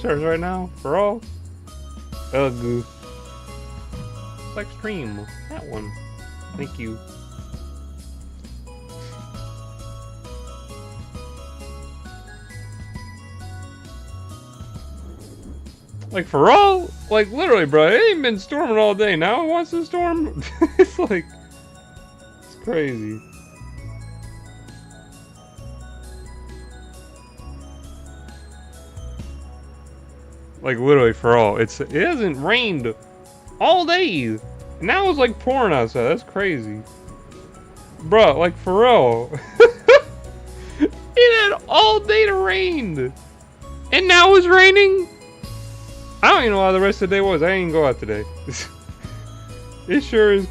stars right now? For all? Ugh. Select stream. That one. Thank you. Like, for all? Like, literally, bro, it ain't been storming all day. Now it wants to storm? It's like... It's crazy. Like, literally, for all. It hasn't rained all day. Now it's, like, pouring outside. That's crazy. Bro, like, for real. It had all day to rain. And now it's raining? I don't even know how the rest of the day was. I didn't even go out today. It sure is.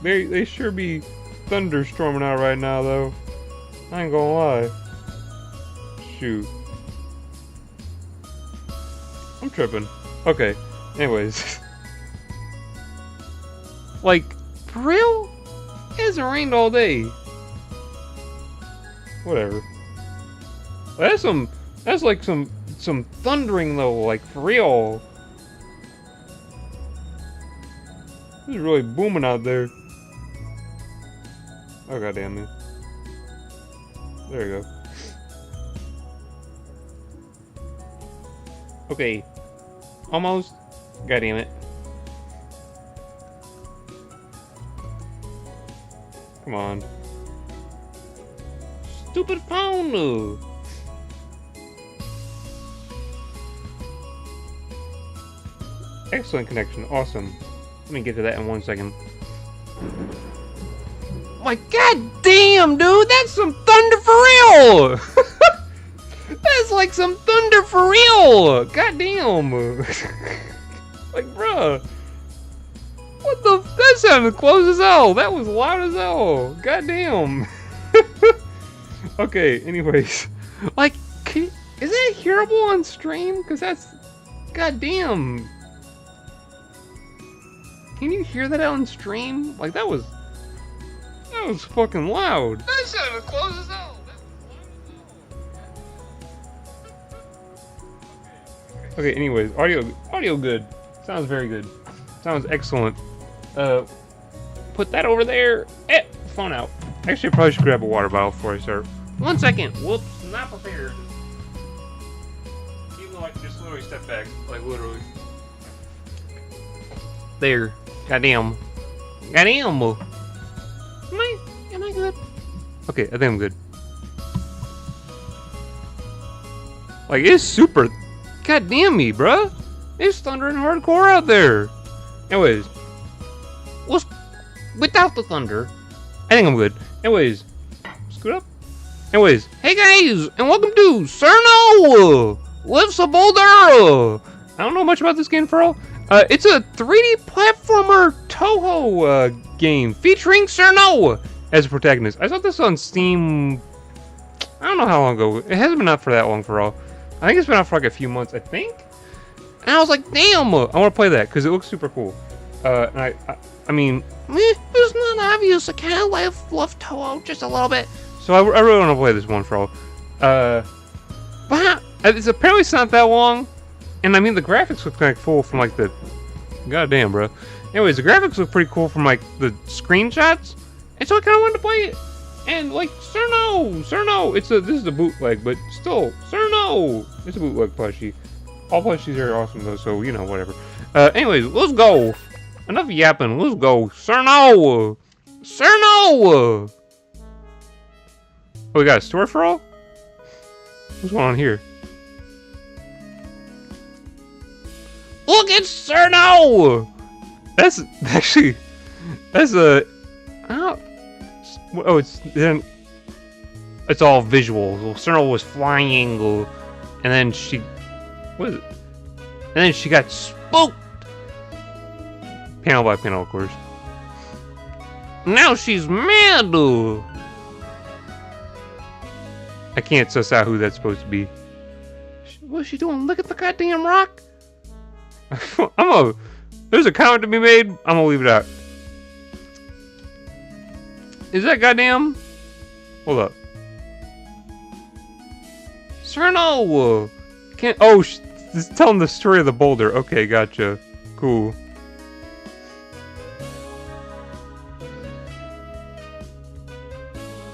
They sure be thunderstorming out right now, though. I ain't gonna lie. Shoot. I'm tripping. Okay. Anyways. Like, for real? It hasn't rained all day. Whatever. That's like some thundering though, like for real. It's really booming out there. Oh god damn it. There you go. Okay. Almost. God damn it. Come on. Stupid phone! Excellent connection. Awesome. Let me get to that in 1 second. My god damn, dude! That's some thunder for real! That's like some thunder for real! God damn! Like, bruh. What the? That sounded close as hell. That was loud as hell. God damn. Okay, anyways. Like, is that hearable on stream? Because that's... God damn. Can you hear that on stream? Like, that was fucking loud. That sounded close as hell. Okay, anyways, audio good. Sounds very good. Sounds excellent. Put that over there. Phone out. Actually, I probably should grab a water bottle before I start. 1 second. Whoops, not prepared. Even though I can just literally step back, like literally. There. Goddamn. Goddamn. Am I good? Okay, I think I'm good. Like, it's super... Goddamn me, bruh. It's thundering hardcore out there. Anyways. Without the thunder, I think I'm good. Anyways. Scoot up. Anyways. Hey guys, and welcome to Cirno! Lives a Boulder! I don't know much about this game, for all. It's a 3D platformer Toho game featuring Cirno as a protagonist. I saw this on Steam. I don't know how long ago. It hasn't been out for that long, for all. I think it's been out for like a few months, I think. And I was like, damn, I want to play that because it looks super cool. And I mean, it's not obvious. I kind of love Toho just a little bit. So I really want to play this one, for all. But it's apparently not that long. And I mean, the graphics look kind of cool from like the... Goddamn, bro. Anyways, the graphics look pretty cool from like the screenshots. And so I kind of wanted to play it. And like, Cirno! This is a bootleg, but still, Cirno! It's a bootleg plushie. All plushies are awesome though, so you know, whatever. Anyways, let's go. Enough yapping, let's go. Cirno! Cirno! Oh, we got a store for all? What's going on here? Look at Cirno! That's actually... That's a... Oh, it's all visual. Cirno was flying, and then she... What is it? And then she got spooked! Panel by panel, of course. Now she's mad! I can't suss out who that's supposed to be. What's she doing? Look at the goddamn rock! There's a comment to be made. I'm gonna leave it out. Is that goddamn? Hold up. Cirno! Can't. Oh, It's telling the story of the boulder. Okay, gotcha. Cool.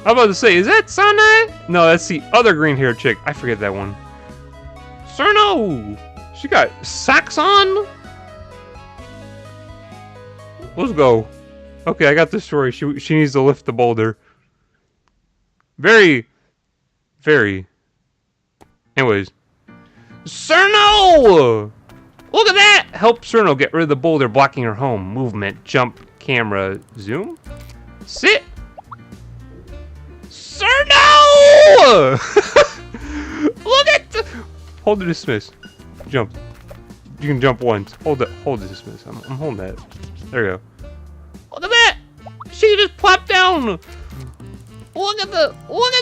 I'm about to say, is that Sana? No, that's the other green-haired chick. I forget that one. Cirno! She got socks on? Let's go. Okay, I got the story. She needs to lift the boulder. Very. Anyways. Cirno! Look at that! Help Cirno get rid of the boulder blocking her home. Movement, jump, camera, zoom. Sit. Cirno! Look at the... Hold to dismiss. Jump. You can jump once. Hold to dismiss. I'm holding that. There you go. Look at that! She just plopped down! Look at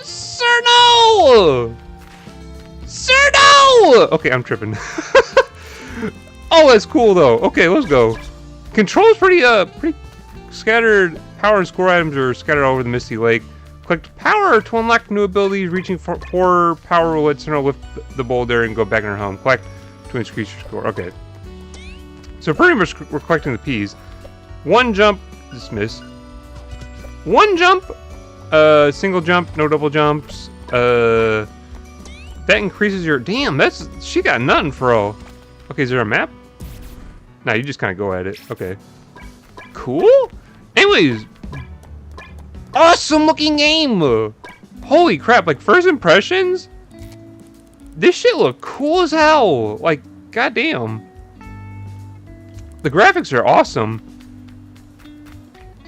Cirno! Cirno! Okay, I'm tripping. Oh, that's cool though. Okay, let's go. Control's pretty scattered. Power and score items are scattered all over the Misty Lake. Collect power to unlock new abilities. Reaching for 4 power will let Cirno lift the boulder and go back in her home. Collect to increase your score. Okay. So pretty much we're collecting the P's. 1 jump, dismiss. 1 jump, single jump, no double jumps. That increases your... Damn, she got nothing for all. Okay, is there a map? Nah, you just kind of go at it. Okay. Cool. Anyways. Awesome looking game. Holy crap, like first impressions? This shit look cool as hell. Like, goddamn. The graphics are awesome.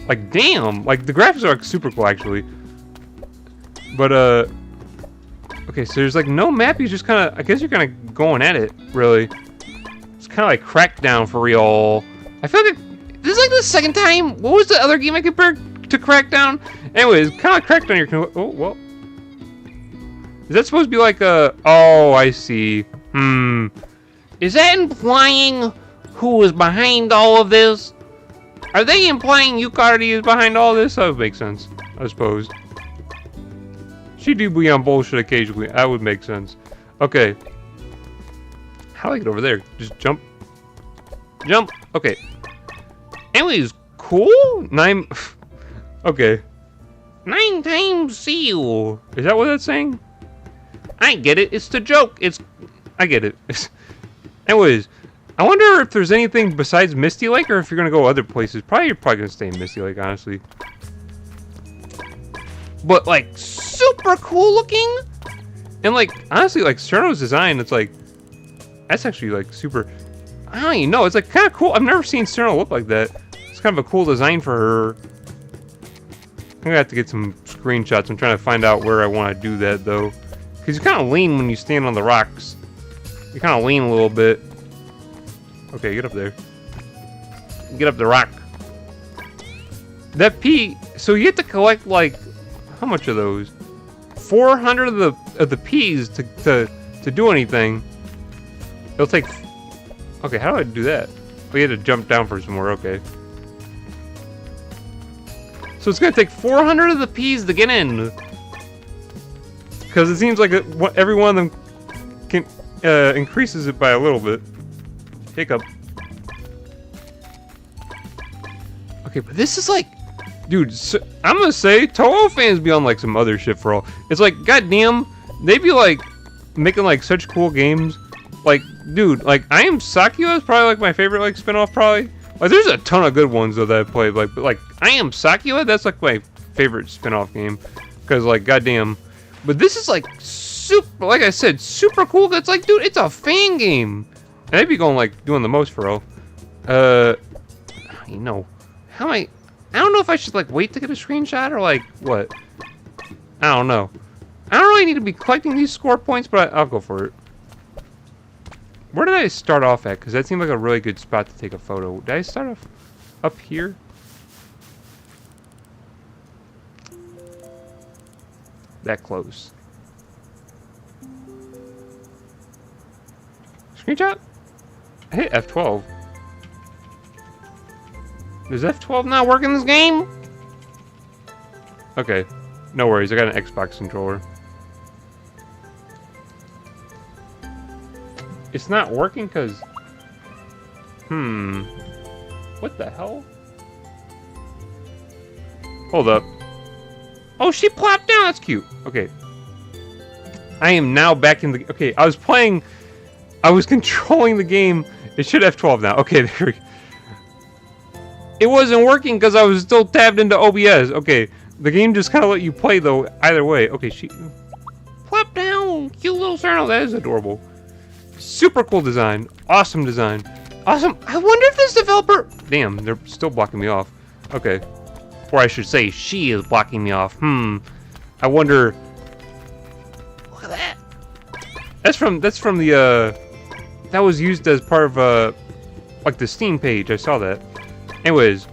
Like, damn. Like, the graphics are like super cool, actually. But, okay, so there's like no map. You just kind of, I guess you're kind of going at it, really. It's kind of like Crackdown for real. I feel like this is like the second time. What was the other game I compared to Crackdown? Anyways, kind of like Crackdown. You're oh well. Is that supposed to be like a? Oh, I see. Is that implying who was behind all of this? Are they implying Yukari is behind all this? That would make sense, I suppose. She do be on bullshit occasionally. That would make sense. Okay. How do I get over there? Just jump. Jump. Okay. Anyways, cool. 9. Okay. 9 times seal. Is that what that's saying? I get it. It's the joke. I get it. Anyways, I wonder if there's anything besides Misty Lake, or if you're gonna go other places. You're probably gonna stay in Misty Lake, honestly. But like super cool looking, and like honestly, like Cirno's design, it's like that's actually like super. I don't even know. It's like kind of cool. I've never seen Cirno look like that. It's kind of a cool design for her. I'm gonna have to get some screenshots. I'm trying to find out where I want to do that though, because you kind of lean when you stand on the rocks. You kind of lean a little bit. Okay, get up there. Get up the rock. That P. So you have to collect like how much of those? 400 of the P's to do anything. It'll take. Okay, how do I do that? We had to jump down for some more. Okay. So it's gonna take 400 of the P's to get in. Because it seems like every one of them can increases it by a little bit. Hiccup. Okay, but this is like, dude. So, I'm gonna say Toho fans be on like some other shit for all. It's like, goddamn, they be like making like such cool games. Like, dude, like I Am Sakura is probably like my favorite like spinoff. Probably like there's a ton of good ones though that I played. Like, but like I Am Sakura, that's like my favorite spinoff game. Because like, goddamn, but this is like super. Like I said, super cool. That's like, dude, it's a fan game. And they'd be going like doing the most for real. You know, how I don't know if I should like wait to get a screenshot or like what. I don't know. I don't really need to be collecting these score points, but I'll go for it. Where did I start off at? Because that seemed like a really good spot to take a photo. Did I start off up here? That close. Screenshot? I hit F12. Does F12 not work in this game? Okay. No worries. I got an Xbox controller. it's not working because... What the hell? Hold up. Oh, she plopped down. That's cute. Okay. I am now back in the... Okay, I was playing... I was controlling the game. It should have 12 now. Okay, there we go. It wasn't working because I was still tabbed into OBS. Okay, the game just kind of let you play, though, either way. Okay, she... Plop down! Cute little Cirno. That is adorable. Super cool design. Awesome design. Awesome. I wonder if this developer... Damn, they're still blocking me off. Okay. Or I should say, she is blocking me off. I wonder... Look at that. That's from the, that was used as part of, like the Steam page. I saw that. Anyways.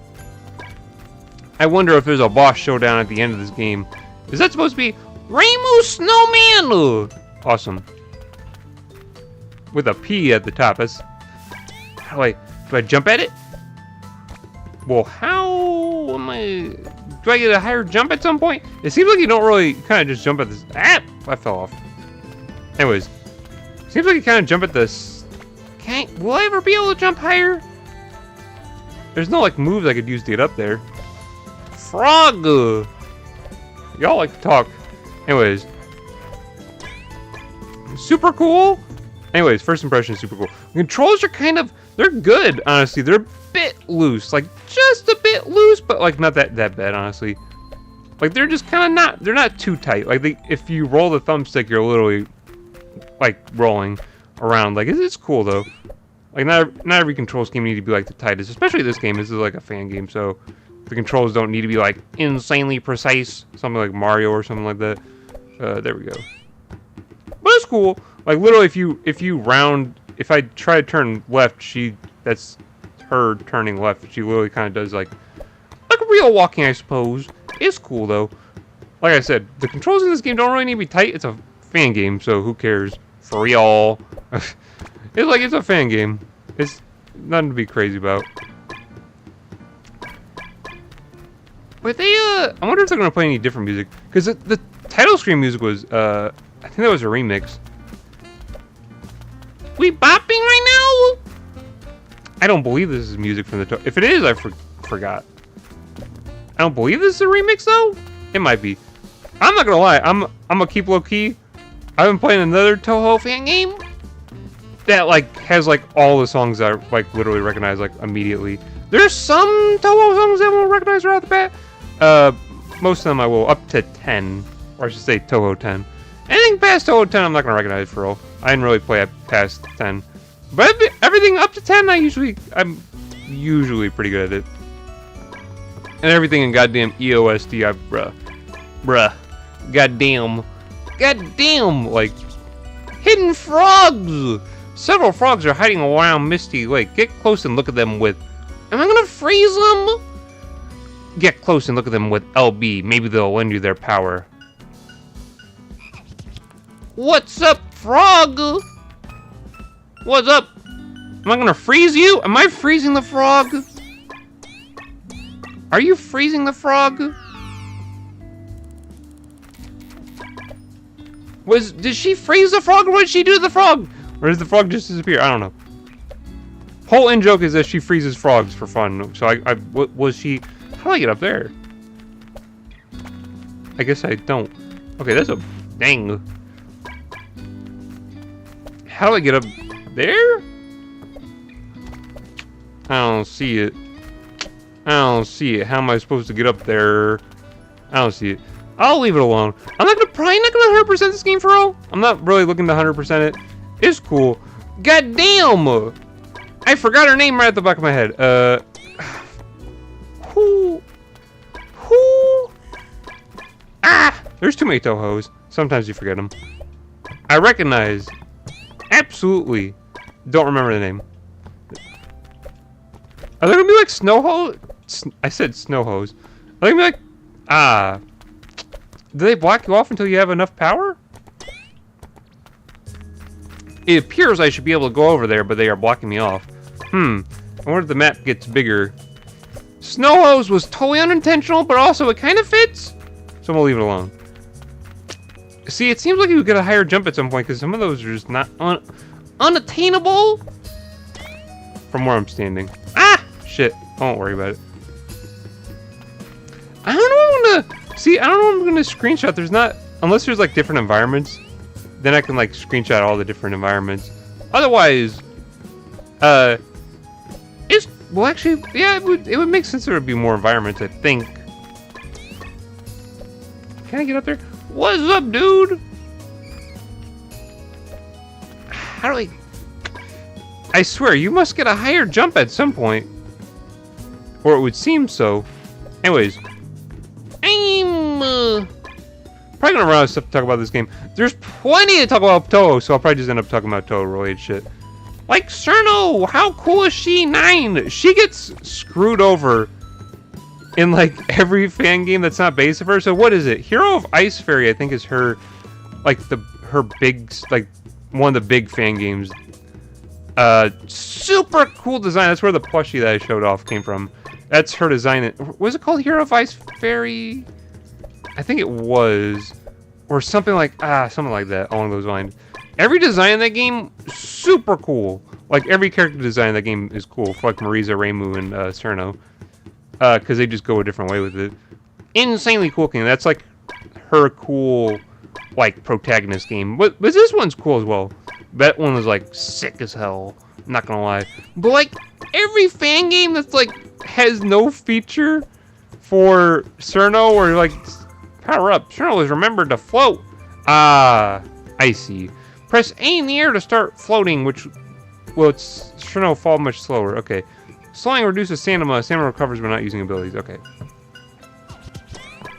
I wonder if there's a boss showdown at the end of this game. Is that supposed to be Rainbow Snowman? Awesome. With a P at the top. That's... How do I jump at it? Well, how am I... Do I get a higher jump at some point? It seems like you don't really kind of just jump at this... Ah! I fell off. Anyways. Seems like you kind of jump at this... Will I ever be able to jump higher? There's no, like, moves I could use to get up there. Frog! Y'all like to talk. Anyways. Super cool. Anyways, first impression is super cool. The controls are kind of... They're good, honestly. They're a bit loose. Like, just a bit loose, but, like, not that bad, honestly. Like, they're just kind of not... They're not too tight. Like, if you roll the thumbstick, you're literally, like, rolling around. Like, it's cool, though. Like, not every control scheme need to be, like, the tightest. Especially this game. This is, like, a fan game, so... The controls don't need to be, like, insanely precise. Something like Mario or something like that. There we go. But it's cool. Like, literally, if you round... If I try to turn left, that's her turning left. She literally kind of does, like real walking, I suppose. It's cool, though. Like I said, the controls in this game don't really need to be tight. It's a fan game, so who cares? For real. It's a fan game. It's nothing to be crazy about. But they, I wonder if they're going to play any different music. Because the title screen music was, I think that was a remix. We bopping right now? I don't believe this is music from the... If it is, I forgot. I don't believe this is a remix, though. It might be. I'm not gonna lie. I'm gonna keep low key. I've been playing another Toho fan game that like has like all the songs I like literally recognize like immediately. There's some Toho songs that I won't recognize right off the bat. Most of them I will, up to 10, or I should say Toho 10. Anything past Toho 10, I'm not gonna recognize for real. I didn't really play it past 10, but everything up to 10, I'm usually pretty good at it. And everything in goddamn EOSD, bruh, goddamn, like hidden frogs. Several frogs are hiding around Misty Lake. Get close and look at them with. Am I gonna freeze them? Get close and look at them with LB. Maybe they'll lend you their power. What's up, frog? What's up? Am I gonna freeze you? Am I freezing the frog? Are you freezing the frog? Did she freeze the frog, or what did she do to the frog? Or does the frog just disappear? I don't know. Whole in-joke is that she freezes frogs for fun. So was she... How do I get up there? I guess I don't. Okay, that's a... Dang. How do I get up there? I don't see it. I don't see it. How am I supposed to get up there? I don't see it. I'll leave it alone. I'm probably not gonna 100% this game for real. I'm not really looking to 100% it. It's cool. God damn! I forgot her name right at the back of my head. Who? Ah! There's too many Tohos. Sometimes you forget them. I recognize. Absolutely. Don't remember the name. Are they gonna be like snow hose? I said snow hose. Are they gonna be like... Do they block you off until you have enough power? It appears I should be able to go over there, but they are blocking me off. I wonder if the map gets bigger. Snow hose was totally unintentional, but also it kind of fits. So I'm gonna leave it alone. See, it seems like you get a higher jump at some point, because some of those are just not... unattainable from where I'm standing. Ah! Shit. I won't worry about it. I don't know what I'm gonna... See, I don't know what I'm gonna screenshot. There's not... Unless there's, like, different environments, then I can, like, screenshot all the different environments. Otherwise, it's... Well, actually, yeah, it would make sense there would be more environments, I think. Can I get up there? What's up, dude? How do I swear, you must get a higher jump at some point. Or it would seem so. Anyways. I'm probably gonna run out of stuff to talk about this game. There's plenty to talk about Toho, so I'll probably just end up talking about Toho-related shit. Like Cirno, how cool is she? 9. She gets screwed over in like every fan game that's not based of her. So what is it? Hero of Ice Fairy, I think, is her, like her big, like one of the big fan games. Super cool design. That's where the plushie that I showed off came from. That's her design. Was it called Hero of Ice Fairy? I think it was, or something like that along those lines. Every design in that game, super cool. Like, every character design in that game is cool. For, like, Marisa, Reimu, and Cirno. Because they just go a different way with it. Insanely cool game. That's, like, her cool, like, protagonist game. But this one's cool as well. That one was, like, sick as hell. I'm not gonna lie. But, like, every fan game that's, like, has no feature for Cirno or, like, power up. Cirno is remembered to float. Ah, I see. Press A in the air to start floating, which will Cirno fall much slower. Okay. Slowing reduces stamina. Stamina recovers when not using abilities. Okay.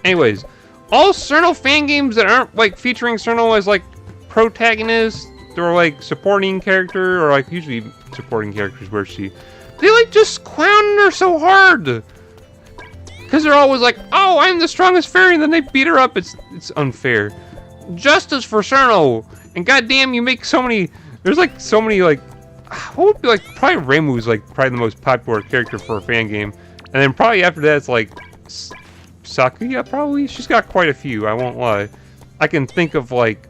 Anyways, all Cirno fan games that aren't like featuring Cirno as like protagonist or like supporting character, or like usually supporting characters where they like just clown her so hard. Because they're always like, oh, I'm the strongest fairy, and then they beat her up. It's unfair. Justice for Cirno. And goddamn, you make so many. There's like so many like. What would be like? Probably Reimu's like probably the most popular character for a fan game, and then probably after that it's like Sakuya. Probably she's got quite a few. I won't lie. I can think of like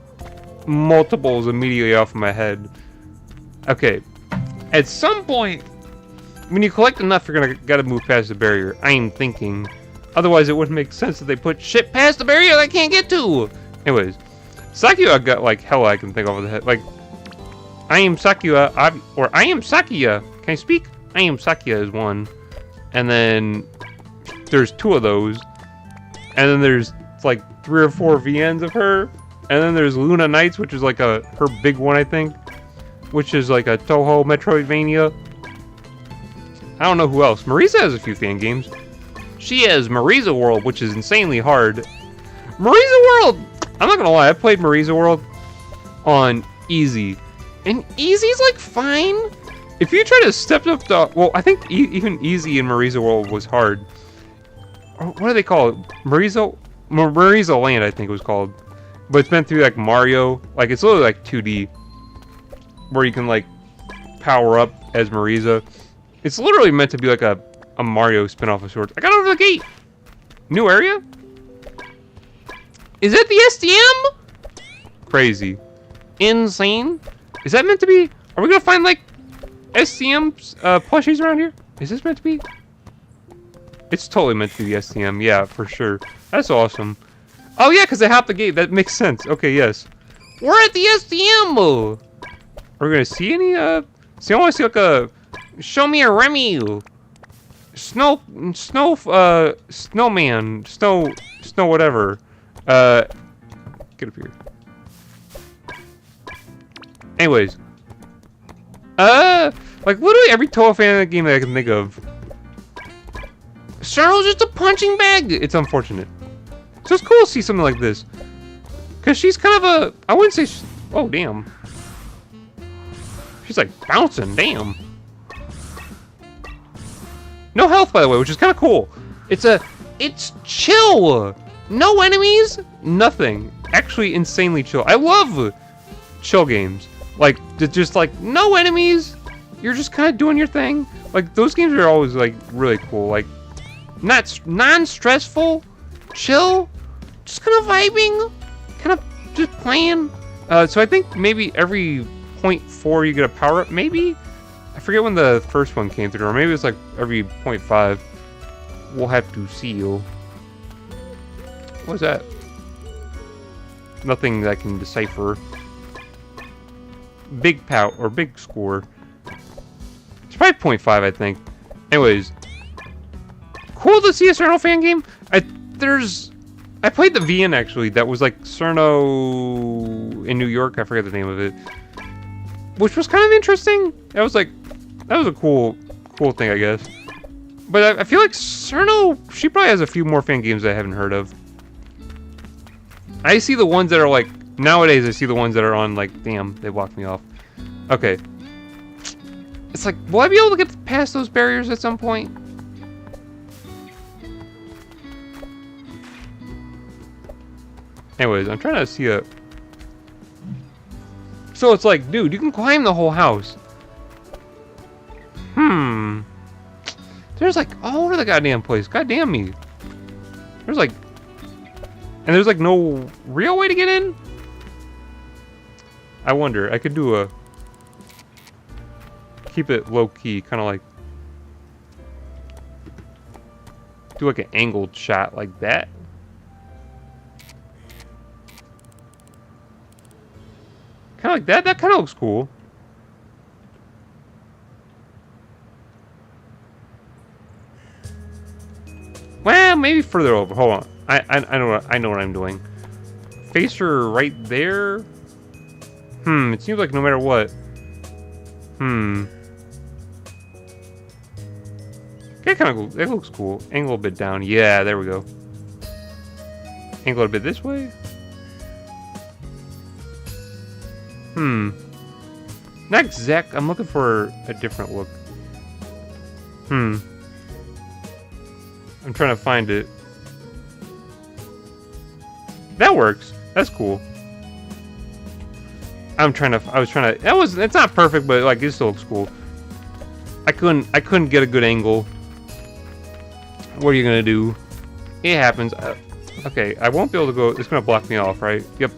multiples immediately off of my head. Okay, at some point, when you collect enough, you're gotta move past the barrier. I am thinking. Otherwise, it wouldn't make sense that they put shit past the barrier that I can't get to. Anyways. Sakuya got like hell I can think of the head. Like, I am Sakuya, or I am Sakuya. Can I speak? I am Sakuya is one. And then there's 2 of those. And then there's like 3 or 4 VNs of her. And then there's Luna Knights, which is like her big one, I think. Which is like a Toho Metroidvania. I don't know who else. Marisa has a few fan games. She has Marisa World, which is insanely hard. Marisa World! I'm not gonna lie, I played Marisa World on easy. And easy's like fine. If you try to step up the... Well, I think even easy in Marisa World was hard. What do they call it? Marisa Land, I think it was called. But it's been through like Mario. Like, it's literally like 2D. Where you can like power up as Marisa. It's literally meant to be like a Mario spin-off of sorts. I got over the gate! New area? Is that the SDM? Crazy. Insane. Is that meant to be... Are we gonna find, like, SDM plushies around here? Is this meant to be... It's totally meant to be the SDM. Yeah, for sure. That's awesome. Oh, yeah, because I hopped the gate. That makes sense. Okay, yes. We're at the SDM! Are we gonna see any, See, I want to see, like, a... Show me a Remy! Snowman. Snow whatever. Get up here. Anyways. Like literally every Toho fan game that I can think of. Cirno's just a punching bag! It's unfortunate. So it's cool to see something like this. Cause she's kind of a, I wouldn't say, oh damn. She's like bouncing, damn. No health, by the way, which is kind of cool. It's chill. No enemies, nothing. Actually, insanely chill. I love chill games. Like, just like, no enemies. You're just kind of doing your thing. Like, those games are always, like, really cool. Like, non-stressful, chill, just kind of vibing, kind of just playing. So I think maybe every 0.4 you get a power up, maybe? I forget when the first one came through, or maybe it's like every 0.5. We'll have to see. What's that? Nothing that I can decipher. Big pout, or big score. It's probably 0.5, I think. Anyways. Cool to see a Cirno fan game. I played the VN actually, that was like Cirno in New York, I forget the name of it. Which was kind of interesting. That was a cool thing, I guess. But I feel like Cirno, she probably has a few more fan games that I haven't heard of. I see the ones that are like, nowadays I see the ones that are on like, damn, they blocked me off. Okay. It's like, will I be able to get past those barriers at some point? Anyways, I'm trying to see a... So it's like, dude, you can climb the whole house. There's like all over the goddamn place. Goddamn me. There's like... And there's like no real way to get in? I wonder. I could do a... Keep it low-key, kind of like... Do like an angled shot like that. Kind of like that. That kind of looks cool. Well, maybe further over. Hold on. I know what I'm doing. Face her right there. It seems like no matter what. That kind of that looks cool. Angle a bit down. Yeah, there we go. Angle a bit this way. Not exact. I'm looking for a different look. I'm trying to find it. That works. That's cool. I was trying to. It's not perfect, but like it still looks cool. I couldn't get a good angle. What are you gonna do? It happens. Okay, I won't be able to go. It's gonna block me off, right? Yep.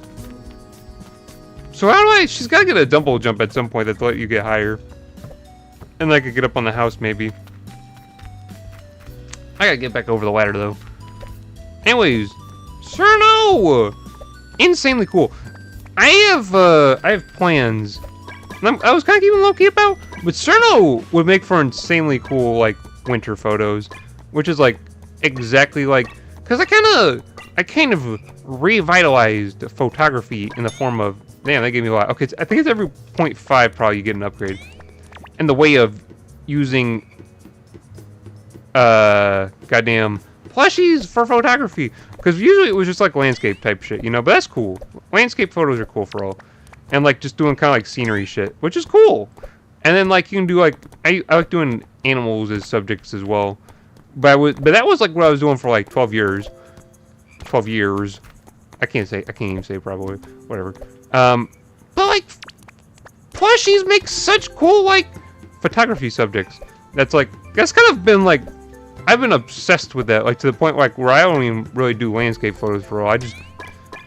So how do I? She's gotta get a double jump at some point that let you get higher, and I could get up on the house maybe. I gotta get back over the ladder though. Anyways, Cirno, insanely cool. I have plans. I was kind of keeping low key about, but Cirno would make for insanely cool like winter photos, which is like exactly like because I kind of revitalized photography in the form of damn they gave me a lot. Okay, I think it's every 0.5 probably you get an upgrade, and the way of using goddamn plushies for photography because usually it was just like landscape type shit, you know, but that's cool. Landscape photos are cool for all, and like just doing kind of like scenery shit, which is cool. And then like you can do like I like doing animals as subjects as well, but that was like what I was doing for like 12 years. I can't even say probably whatever. But like plushies make such cool like photography subjects. That's kind of been like I've been obsessed with that, like to the point like where I don't even really do landscape photos for all. I just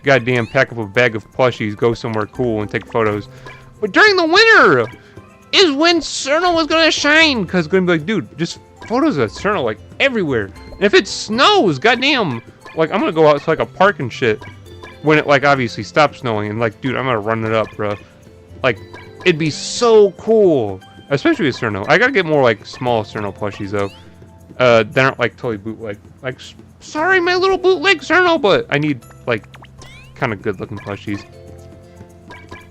goddamn pack up a bag of plushies, go somewhere cool, and take photos. But during the winter is when Cirno was gonna shine, cause it's gonna be like, dude, just photos of Cirno like everywhere. And if it snows, goddamn, like I'm gonna go out to like a park and shit when it like obviously stops snowing, and like, dude, I'm gonna run it up, bro. Like, it'd be so cool, especially with Cirno. I gotta get more like small Cirno plushies though. They aren't like totally bootleg. Like, sorry, my little bootleg Cirno, but I need like kind of good looking plushies.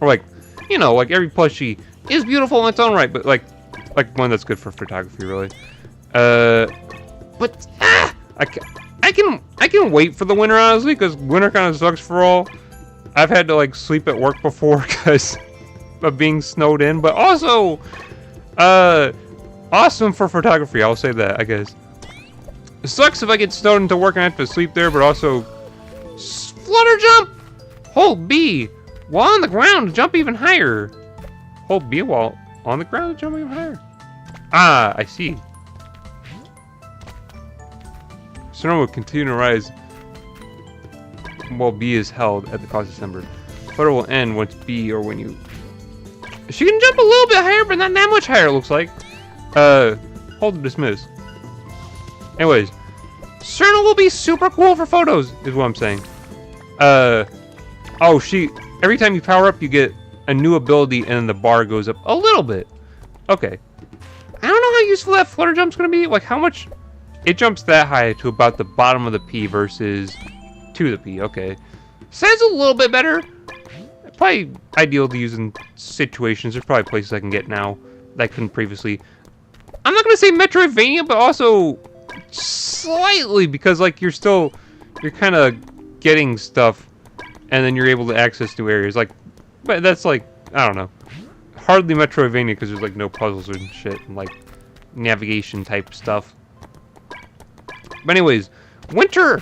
Or like, you know, like every plushie is beautiful in its own right, but like one that's good for photography, really. But I can wait for the winter honestly, because winter kind of sucks for all. I've had to like sleep at work before because of being snowed in, but also, awesome for photography. I'll say that, I guess. It sucks if I get snowed into work and I have to sleep there, but also flutter jump. Hold B while on the ground to jump even higher. Hold B while on the ground to jump even higher. Ah, I see. Cirno will continue to rise while B is held at the cause December. Flutter will end once B or when you She can jump a little bit higher, but not that much higher, it looks like. Hold to dismiss. Anyways, Cirno will be super cool for photos, is what I'm saying. Oh, every time you power up, you get a new ability, and then the bar goes up a little bit. Okay. I don't know how useful that flutter jump's gonna be. Like, how much... It jumps that high to about the bottom of the P versus to the P. Okay. So that's a little bit better. Probably ideal to use in situations. There's probably places I can get now that I couldn't previously. I'm not gonna say Metroidvania, but also slightly, because like you're kind of getting stuff, and then you're able to access new areas. Like, but that's like, I don't know, hardly Metroidvania because there's like no puzzles and shit and like navigation type stuff. But anyways, winter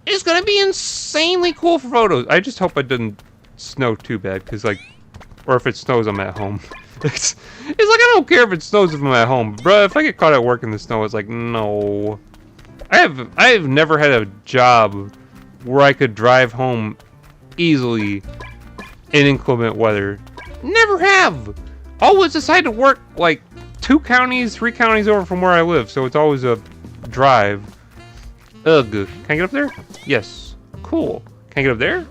is gonna be insanely cool for photos. I just hope it doesn't snow too bad, because like, or if it snows, I'm at home. It's like, I don't care if it snows if I'm at home, bro. If I get caught at work in the snow, it's like, no. I have never had a job where I could drive home easily in inclement weather. Never have. Always decide to work like 2 counties, 3 counties over from where I live, so it's always a drive. Ugh. Can I get up there? Yes. Cool. Can I get up there?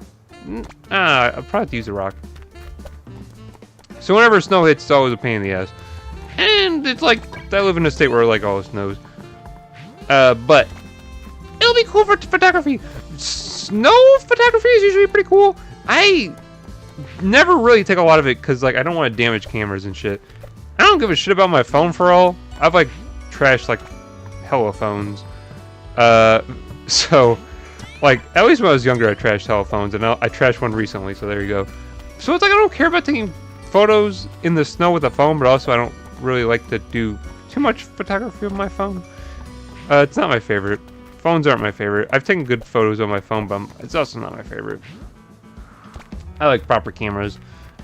I'll probably have to use a rock. So whenever snow hits, it's always a pain in the ass. And it's like, I live in a state where like all it snows. But it'll be cool for photography. Snow photography is usually pretty cool. I never really take a lot of it because like I don't want to damage cameras and shit. I don't give a shit about my phone for all. I've like trashed like hella phones. So like at least when I was younger I trashed hella phones, and I trashed one recently, so there you go. So it's like I don't care about taking photos in the snow with a phone, but also I don't really like to do too much photography with my phone. It's not my favorite. Phones aren't my favorite. I've taken good photos on my phone, but it's also not my favorite. I like proper cameras.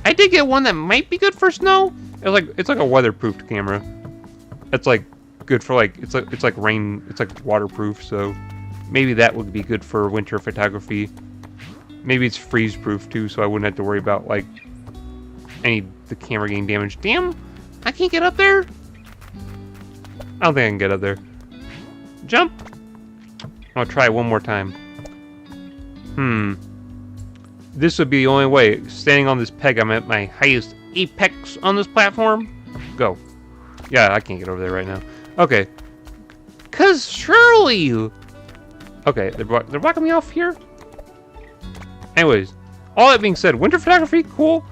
I did get one that might be good for snow. It's like a weatherproofed camera. It's like good for like it's like rain. It's like waterproof, so maybe that would be good for winter photography. Maybe it's freeze proof too, so I wouldn't have to worry about like the camera getting damaged. Damn, I can't get up there. I don't think I can get up there. Jump. I'll try one more time. This would be the only way. Standing on this peg, I'm at my highest apex on this platform. Go. Yeah, I can't get over there right now. Okay. Cause surely. Okay, they're blocking me off here. Anyways, all that being said, winter photography, cool.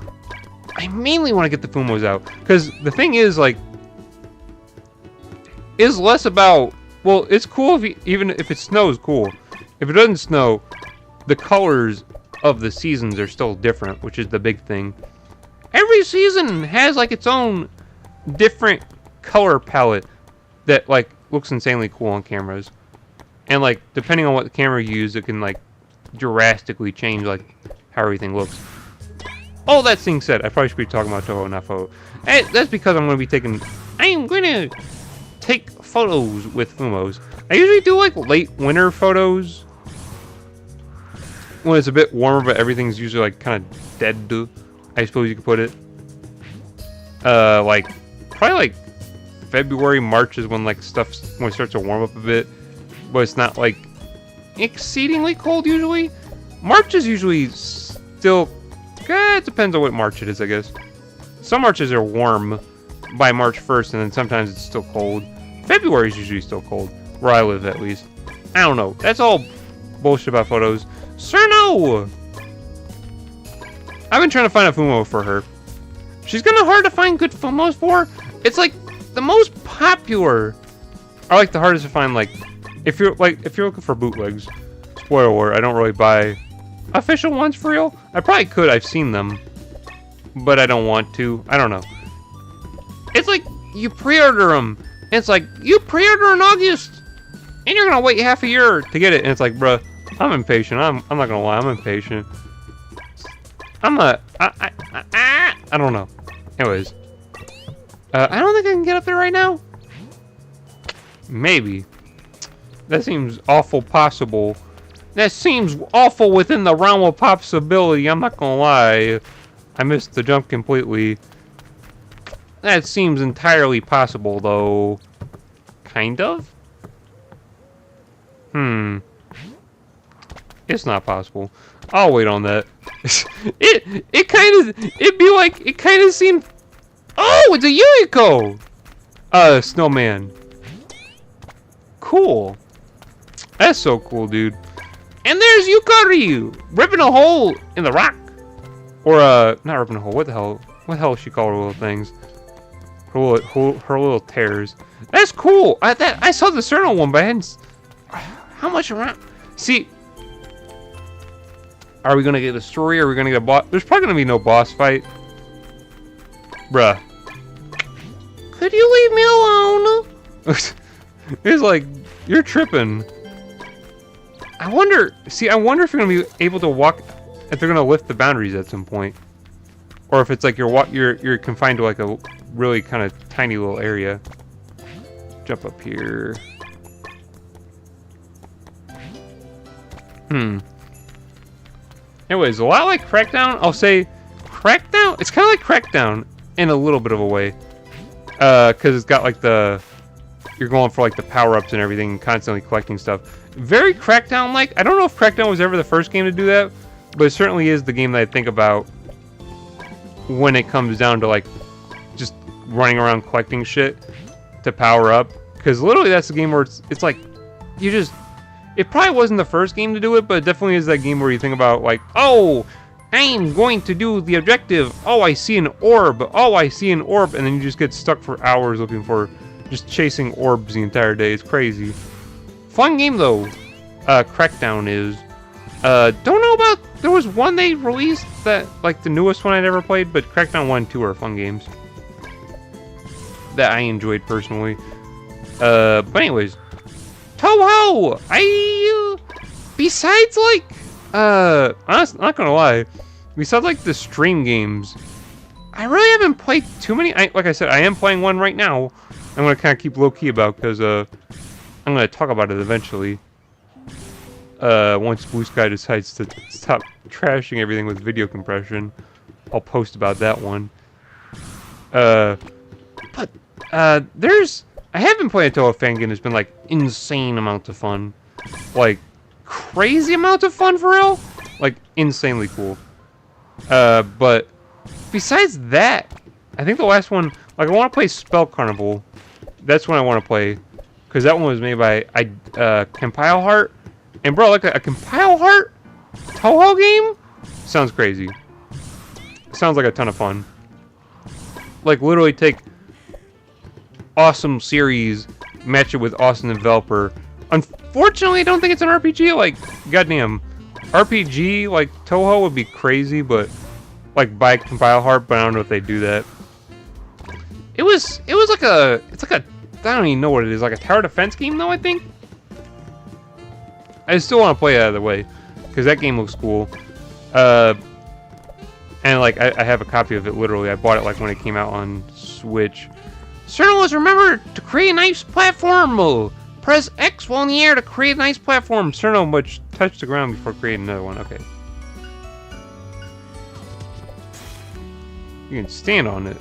I mainly want to get the Fumos out, because the thing is, like, is less about, well, it's cool even if it snows, cool. If it doesn't snow, the colors of the seasons are still different, which is the big thing. Every season has, like, its own different color palette that, like, looks insanely cool on cameras. And, like, depending on what camera you use, it can, like, drastically change, like, how everything looks. All that being said, I probably should be talking about Toho, not photo. And that's because I'm going to take photos with Fumos. I usually do, like, late winter photos when it's a bit warmer, but everything's usually, like, kind of dead, I suppose you could put it. Like, probably, like, February, March is when, like, when it starts to warm up a bit. But it's not, like, exceedingly cold, usually. March is usually still... it depends on what March it is, I guess. Some Marches are warm by March 1st, and then sometimes it's still cold. February is usually still cold, where I live, at least. I don't know. That's all bullshit about photos. Cirno! I've been trying to find a Fumo for her. She's kind of hard to find good Fumos for. It's like the most popular are like the hardest to find. Like if you're looking for bootlegs. Spoiler alert, I don't really buy official ones for real. I probably could. I've seen them, but I don't want to. I don't know. It's like you pre-order them. And it's like you pre-order in August, and you're gonna wait half a year to get it. And it's like, bruh, I'm impatient. I'm not gonna lie. I'm impatient. I don't know. Anyways, I don't think I can get up there right now. Maybe. That seems awful possible. That seems awful within the realm of possibility. I'm not gonna lie. I missed the jump completely. That seems entirely possible, though. Kind of? It's not possible. I'll wait on that. It kind of seemed... Oh, it's a Yuriko! Snowman. Cool. That's so cool, dude. And there's Yukari! Ripping a hole in the rock. Or, not ripping a hole. What the hell? What the hell does she call her little things? Her little tears. That's cool. I saw the Cirno one, but I hadn't... How much around... See... Are we gonna get a story? Or are we gonna get a boss? There's probably gonna be no boss fight. Bruh. Could you leave me alone? It's like, you're tripping. I wonder if you're gonna be able to walk, if they're gonna lift the boundaries at some point. Or if it's like you're confined to like a really kind of tiny little area. Jump up here. Anyways, a lot like Crackdown. I'll say Crackdown. It's kind of like Crackdown in a little bit of a way, because it's got like you're going for like the power-ups and everything, and constantly collecting stuff. Very Crackdown-like. I don't know if Crackdown was ever the first game to do that, but it certainly is the game that I think about when it comes down to like just running around collecting shit to power up. Because literally that's the game where it's like you just... It probably wasn't the first game to do it, but it definitely is that game where you think about like, oh, I'm going to do the objective. Oh, I see an orb. Oh, I see an orb. And then you just get stuck for hours looking for, just chasing orbs the entire day. It's crazy. Fun game though. Crackdown is. Don't know about, there was one they released that, like the newest one I'd ever played, but Crackdown 1 and 2 are fun games that I enjoyed personally. But anyways. Toho! Besides like, honestly, not gonna lie, besides like the stream games, I really haven't played too many. Like I said, I am playing one right now. I'm gonna kind of keep low key about because I'm gonna talk about it eventually. Once Blue Sky decides to stop trashing everything with video compression, I'll post about that one. But I have been playing a Toho fan game that's been like insane amounts of fun. Like crazy amounts of fun for real. Like insanely cool. But besides that, I think the last one, like I want to play Spell Carnival. That's when I want to play. Because that one was made by Compile Heart. And bro, like a Compile Heart Toho game? Sounds crazy. Sounds like a ton of fun. Like literally take awesome series, match it with awesome developer. Unfortunately, I don't think it's an RPG. Like, goddamn, RPG like Toho would be crazy, but like by Compile Heart. But I don't know if they do that. It was like it's like a, I don't even know what it is. Like a tower defense game, though. I think. I still want to play it either way, because that game looks cool. And like I have a copy of it. Literally, I bought it like when it came out on Switch. Cirno was remember to create a nice platform. Press X while in the air to create a nice platform. Cirno must touch the ground before creating another one. Okay. You can stand on it.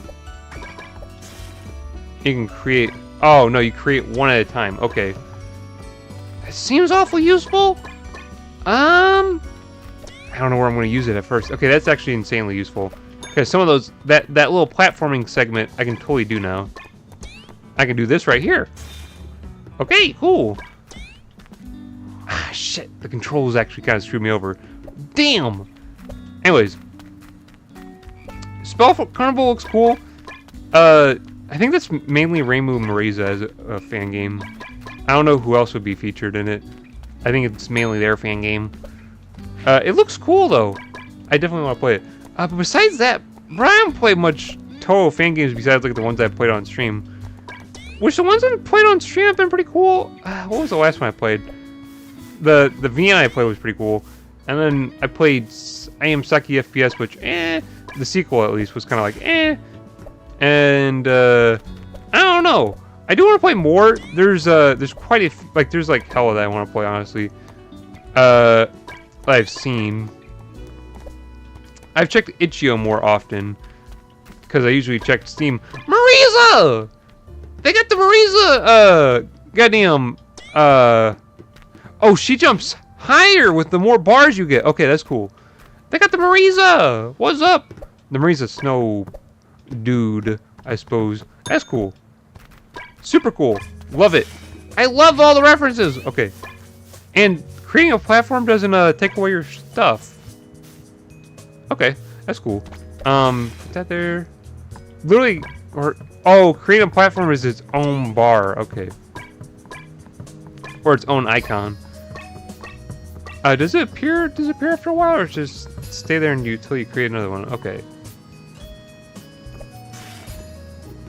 You can create... Oh, no, you create one at a time. Okay. That seems awfully useful. I don't know where I'm going to use it at first. Okay, that's actually insanely useful. Because some of those... That little platforming segment, I can totally do now. I can do this right here. Okay, cool. Ah, shit. The controls actually kind of screwed me over. Damn! Anyways. Spell Carnival looks cool. I think that's mainly Reimu Marisa as a fan game. I don't know who else would be featured in it. I think it's mainly their fan game. It looks cool, though. I definitely want to play it. But besides that, I haven't played much Toho fan games besides like the ones I played on stream. Which the ones I played on stream have been pretty cool. What was the last one I played? The VN I played was pretty cool. And then I played I Am Saki FPS, which, the sequel at least was kind of like, And, I don't know. I do want to play more. There's quite a, like, there's like hella that I want to play, honestly. I've seen. I've checked Itch.io more often. because I usually check Steam. Marisa! They got the Marisa, goddamn, oh, she jumps higher with the more bars you get. Okay, that's cool. They got the Marisa! What's up? The Marisa snow dude, I suppose. That's cool. Super cool. Love it. I love all the references. Okay. And creating a platform doesn't take away your stuff. Okay, that's cool. Put that there. Literally, or oh, creating a platform is its own bar. Okay. Or its own icon. Does it appear? Does it appear after a while, or just stay there until you create another one? Okay.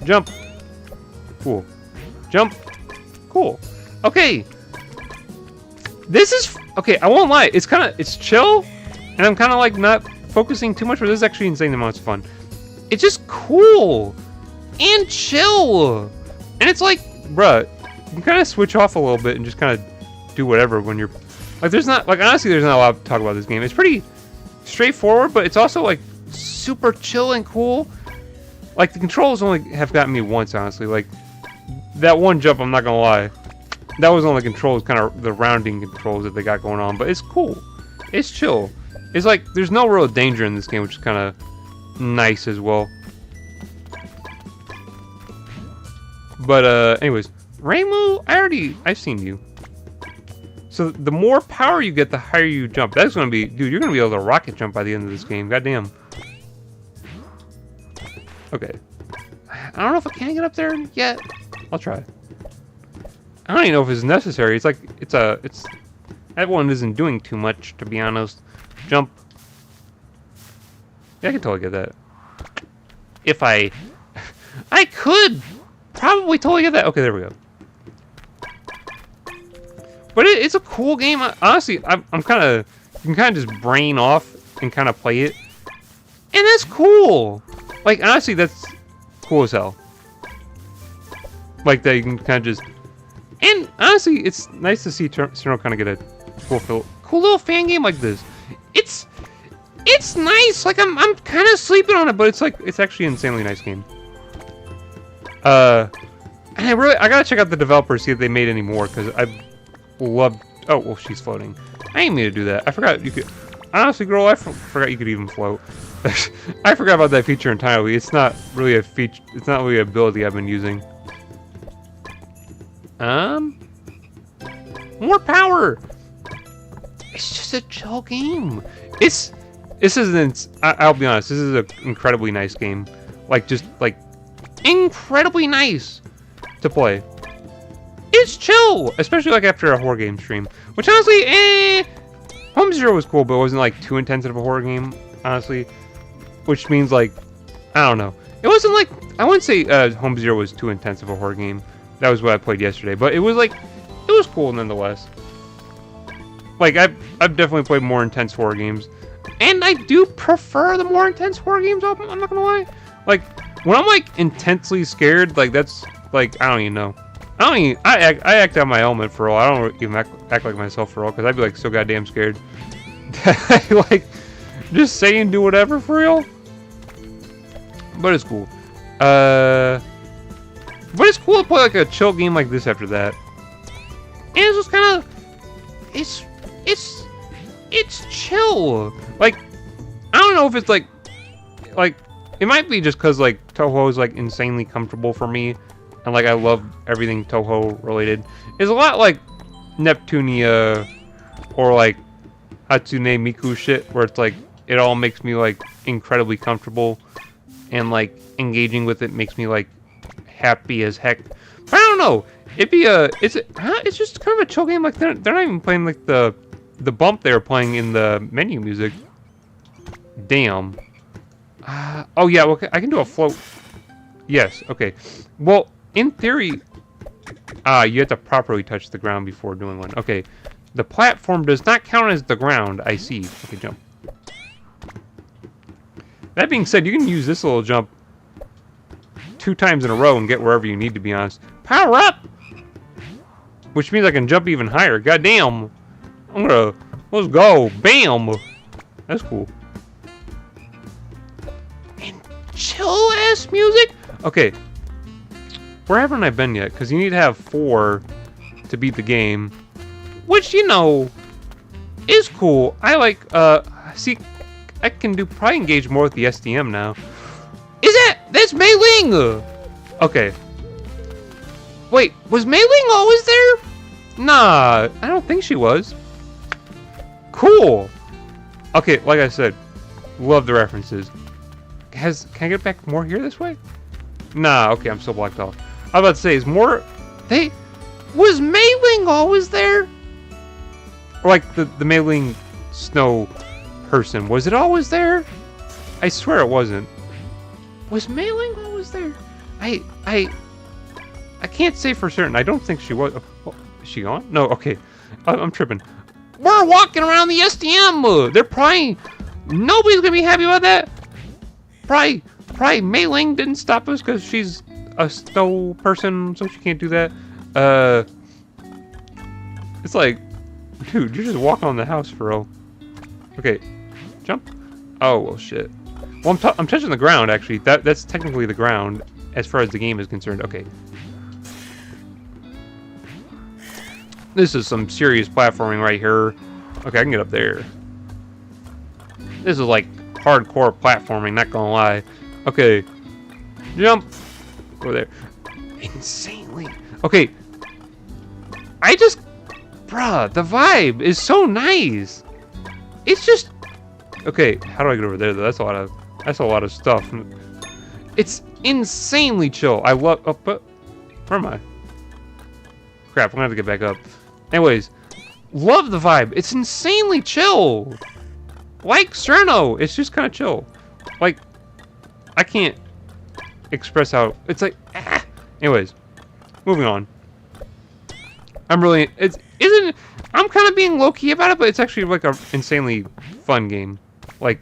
Jump. Cool. Jump. Cool. Okay. This is okay. I won't lie. It's chill, and I'm kind of like not focusing too much. But this is actually insane amounts of fun. It's just cool and chill, and it's like, bruh, you can kind of switch off a little bit and just kind of do whatever when you're like. There's not like honestly, there's not a lot to talk about this game. It's pretty straightforward, but it's also like super chill and cool. Like the controls only have gotten me once, honestly. Like that one jump, I'm not gonna lie. That was only controls, kind of the rounding controls that they got going on, but it's cool. It's chill. It's like there's no real danger in this game, which is kind of nice as well. But anyways, Reimu, I've seen you. So the more power you get, the higher you jump. That's gonna be, dude. You're gonna be able to rocket jump by the end of this game. Goddamn. Okay. I don't know if I can get up there yet. I'll try. I don't even know if it's necessary. It's like that one isn't doing too much, to be honest. Jump. Yeah, I can totally get that. If I could probably totally get that. Okay, there we go. But it's a cool game. Honestly, I'm kind of, you can kind of just brain off and kind of play it, and that's cool. Like honestly, that's cool as hell. Like that you can kind of just, and honestly, it's nice to see Cirno kind of get a cool little fan game like this. It's nice. Like I'm kind of sleeping on it, but it's actually an insanely nice game. And I gotta check out the developers, see if they made any more, because I love. Oh well, she's floating. I didn't mean to do that. I forgot you could. Honestly, girl, I forgot you could even float. I forgot about that feature entirely. It's not really a feature. It's not really an ability I've been using. More power. It's just a chill game. This isn't. I'll be honest. This is an incredibly nice game. Like just like incredibly nice to play. It's chill, especially like after a horror game stream. Which honestly, Home Zero was cool, but it wasn't like too intense of a horror game, honestly. Which means like, I don't know. It wasn't like, I wouldn't say Home Zero was too intense of a horror game. That was what I played yesterday, but it was like, it was cool nonetheless. Like I've definitely played more intense horror games, and I do prefer the more intense horror games. I'm not gonna lie. Like when I'm like intensely scared, like that's like I don't even know. I act out my element for all. I don't even act like myself for all, because I'd be like so goddamn scared. Like just say and do whatever for real. But it's cool. But it's cool to play like a chill game like this after that. And it's just kind of, it's chill. Like I don't know if it's like it might be just because like Toho is like insanely comfortable for me. And like I love everything Toho related. It's a lot like Neptunia or like Hatsune Miku shit, where it's like it all makes me like incredibly comfortable, and like engaging with it makes me like happy as heck. But I don't know. It's just kind of a chill game. Like they're not even playing like the bump they were playing in the menu music. Damn. Oh yeah. Okay, I can do a float. Yes. Okay. Well. In theory, you have to properly touch the ground before doing one. Okay, the platform does not count as the ground. I see. Okay, jump. That being said, you can use this little jump 2 times in a row and get wherever you need, to be honest. Power up! Which means I can jump even higher. Goddamn. Let's go. Bam! That's cool. And chill ass music. Okay, where haven't I been yet? Because you need to have 4 to beat the game, which, you know, is cool. I like, see, I can probably engage more with the SDM now. That's Mei Ling! Okay. Wait, was Mei Ling always there? Nah, I don't think she was. Cool. Okay, like I said, love the references. Can I get back more here this way? Nah, okay, I'm still blocked off. I was about to say, is more... Was Mei Ling always there? Or like the Mei Ling snow person, was it always there? I swear it wasn't. Was Mei Ling always there? I can't say for certain. I don't think she was. Oh, is she gone? No, okay. I'm tripping. We're walking around the SDM. They're probably... Nobody's gonna be happy about that. Probably Mei Ling didn't stop us because she's a snow person, so she can't do that. It's like, dude, you're just walking on the house for real. Okay, jump. Oh well, shit. Well, I'm touching the ground actually. That's technically the ground as far as the game is concerned. Okay. This is some serious platforming right here. Okay, I can get up there. This is like hardcore platforming, not gonna lie. Okay. Jump. Over there. Insanely. Okay. Bruh, the vibe is so nice. It's just... Okay, how do I get over there though? That's a lot of stuff. It's insanely chill. I love... Oh, but... Where am I? Crap, I'm gonna have to get back up. Anyways, love the vibe. It's insanely chill. Like Cirno, it's just kind of chill. Like, I can't express how... It's like... Ah. Anyways, moving on. I'm really... I'm kind of being low-key about it, but it's actually like a insanely fun game. Like,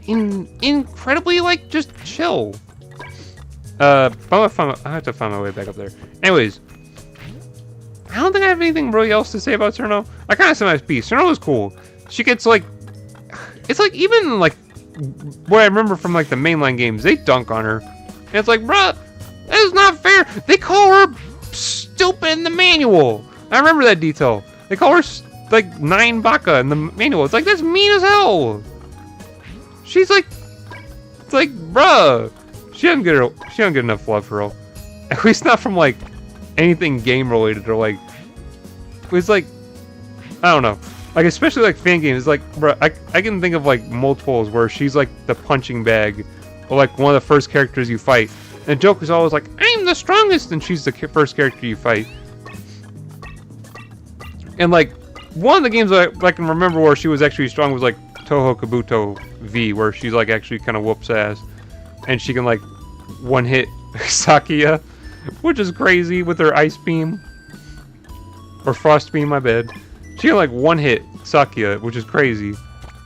incredibly, like, just chill. I have to find my way back up there. Anyways, I don't think I have anything really else to say about Cirno. I kind of said my piece. Cirno is cool. She gets, like... It's like, even, like, what I remember from, like, the mainline games, they dunk on her. And it's like, bruh, that is not fair. They call her stupid in the manual. I remember that detail. They call her, like, 9 baka in the manual. It's like, that's mean as hell. She's like... It's like, bruh. She doesn't get enough love for real. At least not from, like, anything game related or, like... It's like... I don't know. Like, especially, like, fan games. It's like, bruh, I can think of, like, multiples where she's, like, the punching bag. Or, like, one of the first characters you fight. And the joke is always like, I'm the strongest! And she's the first character you fight. And, like, one of the games I can remember where she was actually strong was, like, Toho Kabuto V, where she's, like, actually kind of whoops ass. And she can, like, one-hit Sakuya, which is crazy with her ice beam. Or frost beam, my bad. She can, like, one-hit Sakuya, which is crazy.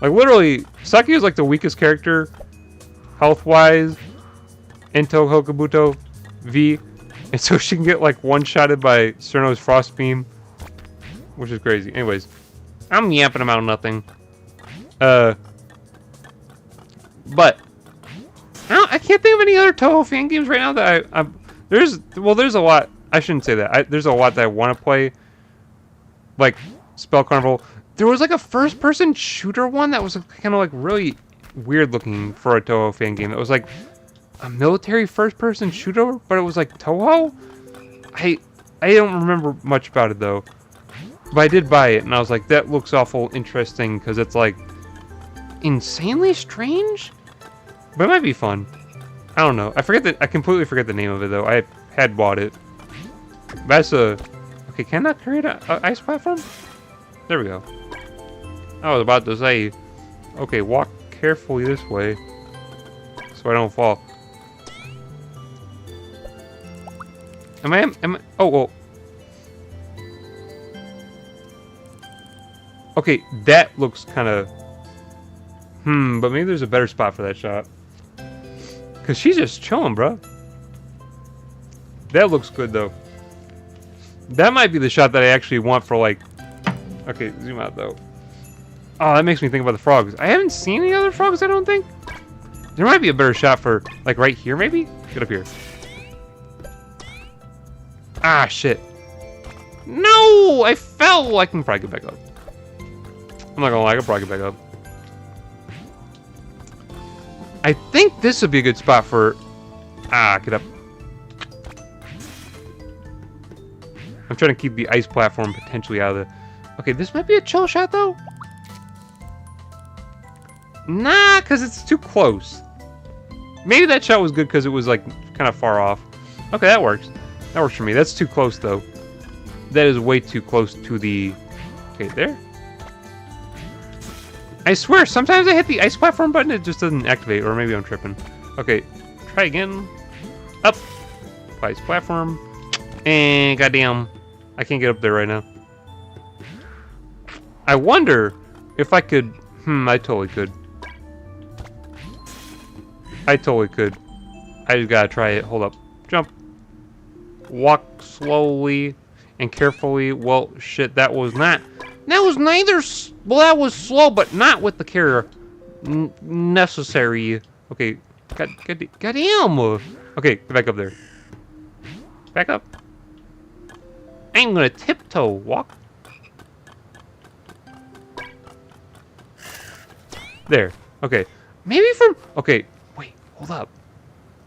Like, literally, Sakuya is, like, the weakest character, health-wise, in Toho Kabuto V. And so she can get, like, one-shotted by Cirno's frost beam. Which is crazy. Anyways, I'm yapping about nothing. But I can't think of any other Toho fan games right now that there's a lot. I shouldn't say that. There's a lot that I want to play. Like Spell Carnival. There was like a first-person shooter one that was kind of like really weird looking for a Toho fan game. It was like a military first-person shooter, but it was like Toho. I don't remember much about it though. But I did buy it, and I was like, that looks awful interesting, because it's, like, insanely strange? But it might be fun. I don't know. I completely forget the name of it, though. I had bought it. That's a... Okay, can I create an ice platform? There we go. I was about to say, okay, walk carefully this way, so I don't fall. Am I... Oh, well... Okay, that looks kind of... but maybe there's a better spot for that shot. Because she's just chilling, bro. That looks good, though. That might be the shot that I actually want for, like... Okay, zoom out, though. Oh, that makes me think about the frogs. I haven't seen any other frogs, I don't think. There might be a better shot for, like, right here, maybe? Get up here. Ah, shit. No! I fell! I can probably get back up. I'm not gonna lie, I can probably get back up. I think this would be a good spot for... Ah, get up. I'm trying to keep the ice platform potentially out of the... Okay, this might be a chill shot, though. Nah, because it's too close. Maybe that shot was good because it was, like, kind of far off. Okay, that works. That works for me. That's too close, though. That is way too close to the... Okay, there. I swear, sometimes I hit the ice platform button, it just doesn't activate, or maybe I'm tripping. Okay, try again. Up. Ice platform. And goddamn, I can't get up there right now. I wonder if I could... I totally could. I totally could. I just gotta try it. Hold up. Jump. Walk slowly and carefully. Well, shit, that was not... That was neither... Well, that was slow, but not with the care necessary. Okay. Goddamn. Okay, get back up there. Back up. I'm gonna tiptoe. Walk. There. Okay. Maybe from... Okay. Wait. Hold up.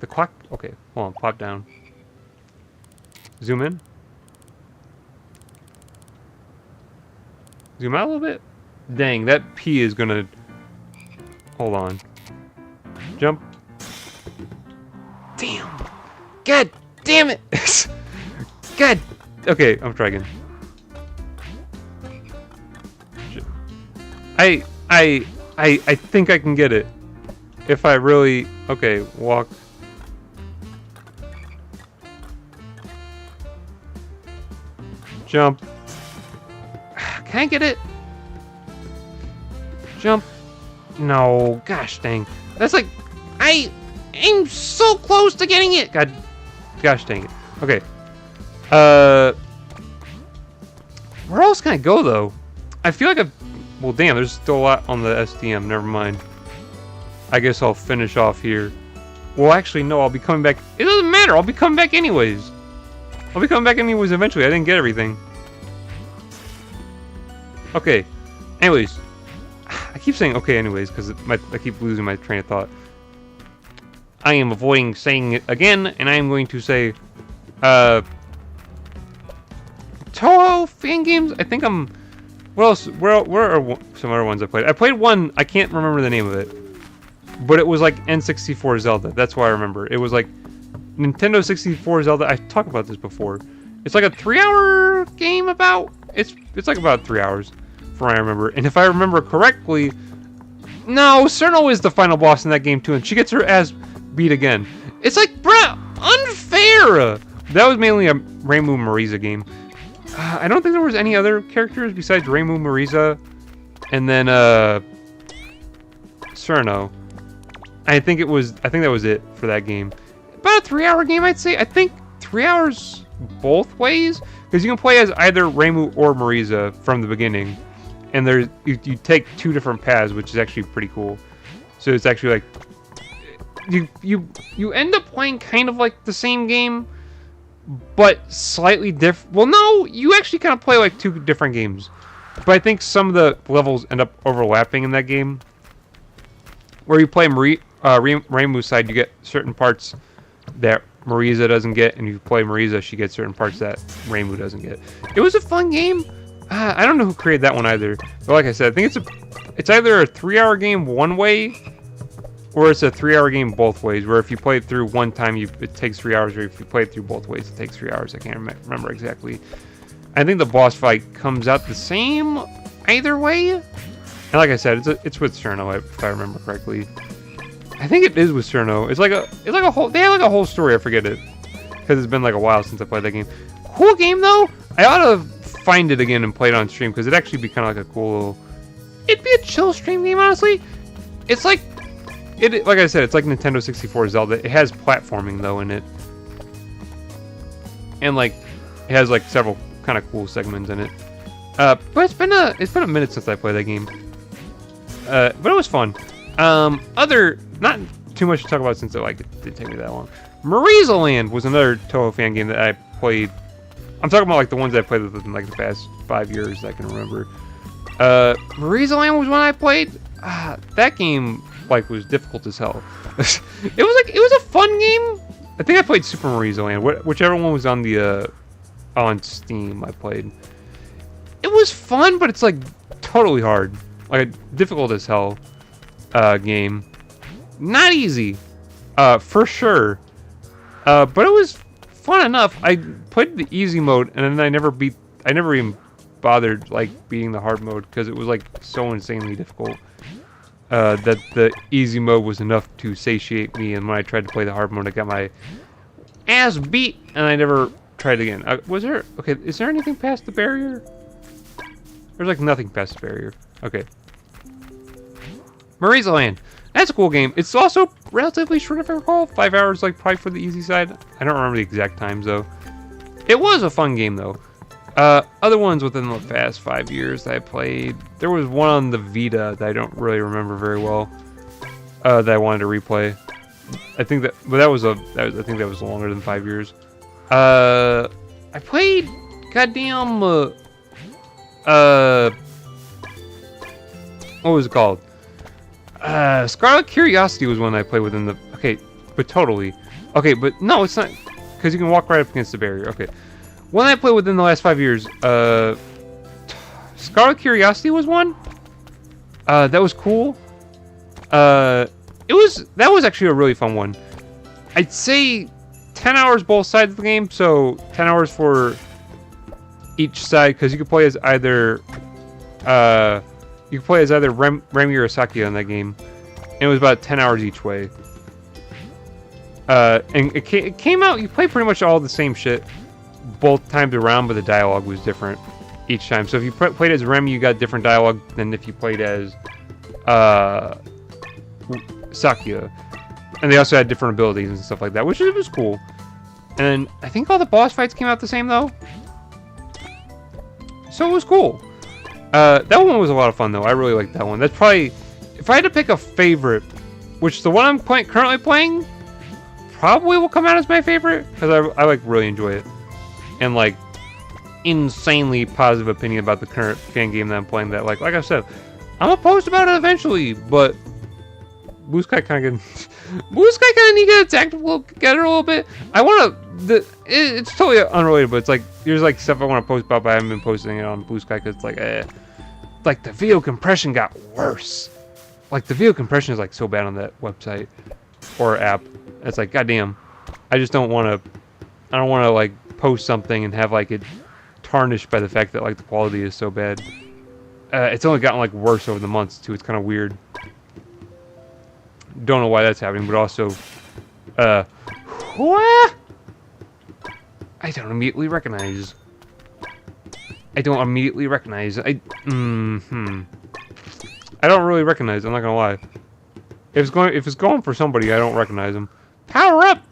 The clock... Okay. Hold on. Pop down. Zoom in. Zoom out a little bit. Dang, that P is gonna... Hold on. Jump. Damn. God damn it. God. Okay, I'm trying again. Shit. I think I can get it. If I really... Okay, walk. Jump. Can I get it? Jump. No. Gosh dang. That's like... I'm so close to getting it. God. Gosh dang it. Okay. Where else can I go, though? I feel like I've... Well, damn, there's still a lot on the SDM. Never mind. I guess I'll finish off here. Well, actually, no. I'll be coming back. It doesn't matter. I'll be coming back anyways. I'll be coming back anyways eventually. I didn't get everything. Okay. Anyways. I keep saying okay anyways because I keep losing my train of thought. I am avoiding saying it again, and I am going to say... Toho fan games? I think I'm... What else? Where are some other ones I played? I played one, I can't remember the name of it. But it was like N64 Zelda. That's why I remember. It was like Nintendo 64 Zelda. I talked about this before. It's like a 3-hour game about... It's like about 3 hours, from what I remember. And if I remember correctly... No, Cirno is the final boss in that game too, and she gets her ass beat again. It's like, bruh, unfair! That was mainly a Reimu Mariza game. I don't think there was any other characters besides Reimu Mariza and then Cirno. I think that was it for that game. About a 3-hour game, I'd say. I think 3 hours both ways, because you can play as either Reimu or Mariza from the beginning, and there's you take 2 different paths, which is actually pretty cool. So it's actually like you end up playing kind of like the same game, but slightly different. Well, no, you actually kind of play like 2 different games. But I think some of the levels end up overlapping in that game. Where you play Reimu's side, you get certain parts that Mariza doesn't get, and if you play Mariza, she gets certain parts that Reimu doesn't get. It was a fun game. I don't know who created that one either. But like I said, I think it's either a 3-hour game one way, or it's a 3-hour game both ways, where if you play it through one time, it takes 3 hours, or if you play it through both ways, it takes 3 hours. I can't remember exactly. I think the boss fight comes out the same either way. And like I said, it's with Cirno, if I remember correctly. I think it is with Cirno. It's like a whole... They have like a whole story. I forget it, because it's been like a while since I played that game. Cool game though. I ought to find it again and play it on stream, because it'd actually be kind of like a cool little... It'd be a chill stream game, honestly. It's like... Like I said, it's like Nintendo 64 Zelda. It has platforming though in it, and like it has like several kind of cool segments in it. But it's been a minute since I played that game. But it was fun. Not too much to talk about since it didn't take me that long. Marisa Land was another Toho fan game that I played. I'm talking about like the ones that I played within like the past 5 years that I can remember. Marisa Land was one I played. That game like was difficult as hell. It was a fun game. I think I played Super Marisa Land, whichever one was on the on Steam. I played. It was fun, but it's like totally hard, like difficult as hell. Game, not easy, for sure. But it was fun enough. I played the easy mode, and then I never even bothered like beating the hard mode because it was like so insanely difficult. That the easy mode was enough to satiate me, and when I tried to play the hard mode, I got my ass beat, and I never tried again. Is there anything past the barrier? There's like nothing past the barrier. Okay. Marisa Land. That's a cool game. It's also relatively short, if I recall. 5 hours, like, probably for the easy side. I don't remember the exact times, though. It was a fun game, though. Other ones within the past 5 years that I played. There was one on the Vita that I don't really remember very well. That I wanted to replay. I think that, but I think that was longer than 5 years. I played goddamn. What was it called? Scarlet Curiosity was one I played within the. Okay, but totally. Okay, but no, it's not, because you can walk right up against the barrier. Okay. One I played within the last 5 years, Scarlet Curiosity was one. That was cool. That was actually a really fun one. I'd say 10 hours both sides of the game, so 10 hours for each side, because you could play as either Remy or Sakia in that game, and it was about 10 hours each way. And it came out. You play pretty much all the same shit both times around, but the dialogue was different each time. So if you played as Remy, you got different dialogue than if you played as Sakia. And they also had different abilities and stuff like that, which was cool. And I think all the boss fights came out the same, though. So it was cool. That one was a lot of fun, though. I really liked that one. That's probably, if I had to pick a favorite, which the one I'm currently playing probably will come out as my favorite, because I like really enjoy it. And like insanely positive opinion about the current fan game that I'm playing. That like I said, I'm gonna post about it eventually, but Blue Sky kind of need to get a tactical together a little bit. It's totally unrelated, but it's like there's like stuff I want to post about, but I haven't been posting it on Blue Sky because it's like the video compression got worse. Like the video compression is like so bad on that website or app. It's like goddamn. I just don't want to. I don't want to like post something and have like it tarnished by the fact that like the quality is so bad. It's only gotten like worse over the months too. It's kind of weird. Don't know why that's happening, but also, what? I don't immediately recognize. I don't really recognize. I don't really recognize. I'm not gonna lie. If it's going for somebody, I don't recognize them. Power up.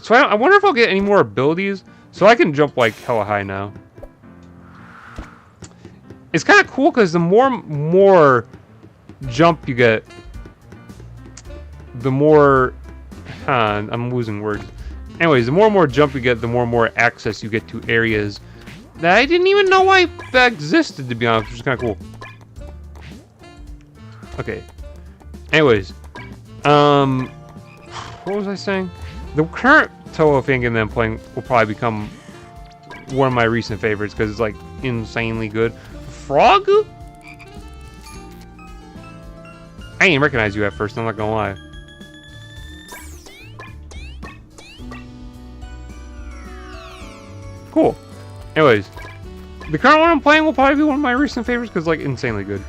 So I wonder if I'll get any more abilities, so I can jump like hella high now. It's kind of cool because the more jump you get, the more. I'm losing words. Anyways, the more and more jump you get, the more and more access you get to areas that I didn't even know why that existed, to be honest, which is kind of cool. Okay. Anyways, what was I saying? The current Toho fan game that I'm playing will probably become one of my recent favorites because it's like insanely good. Frog? I didn't recognize you at first, I'm not gonna lie. Cool. Anyways, the current one I'm playing will probably be one of my recent favorites because like insanely good.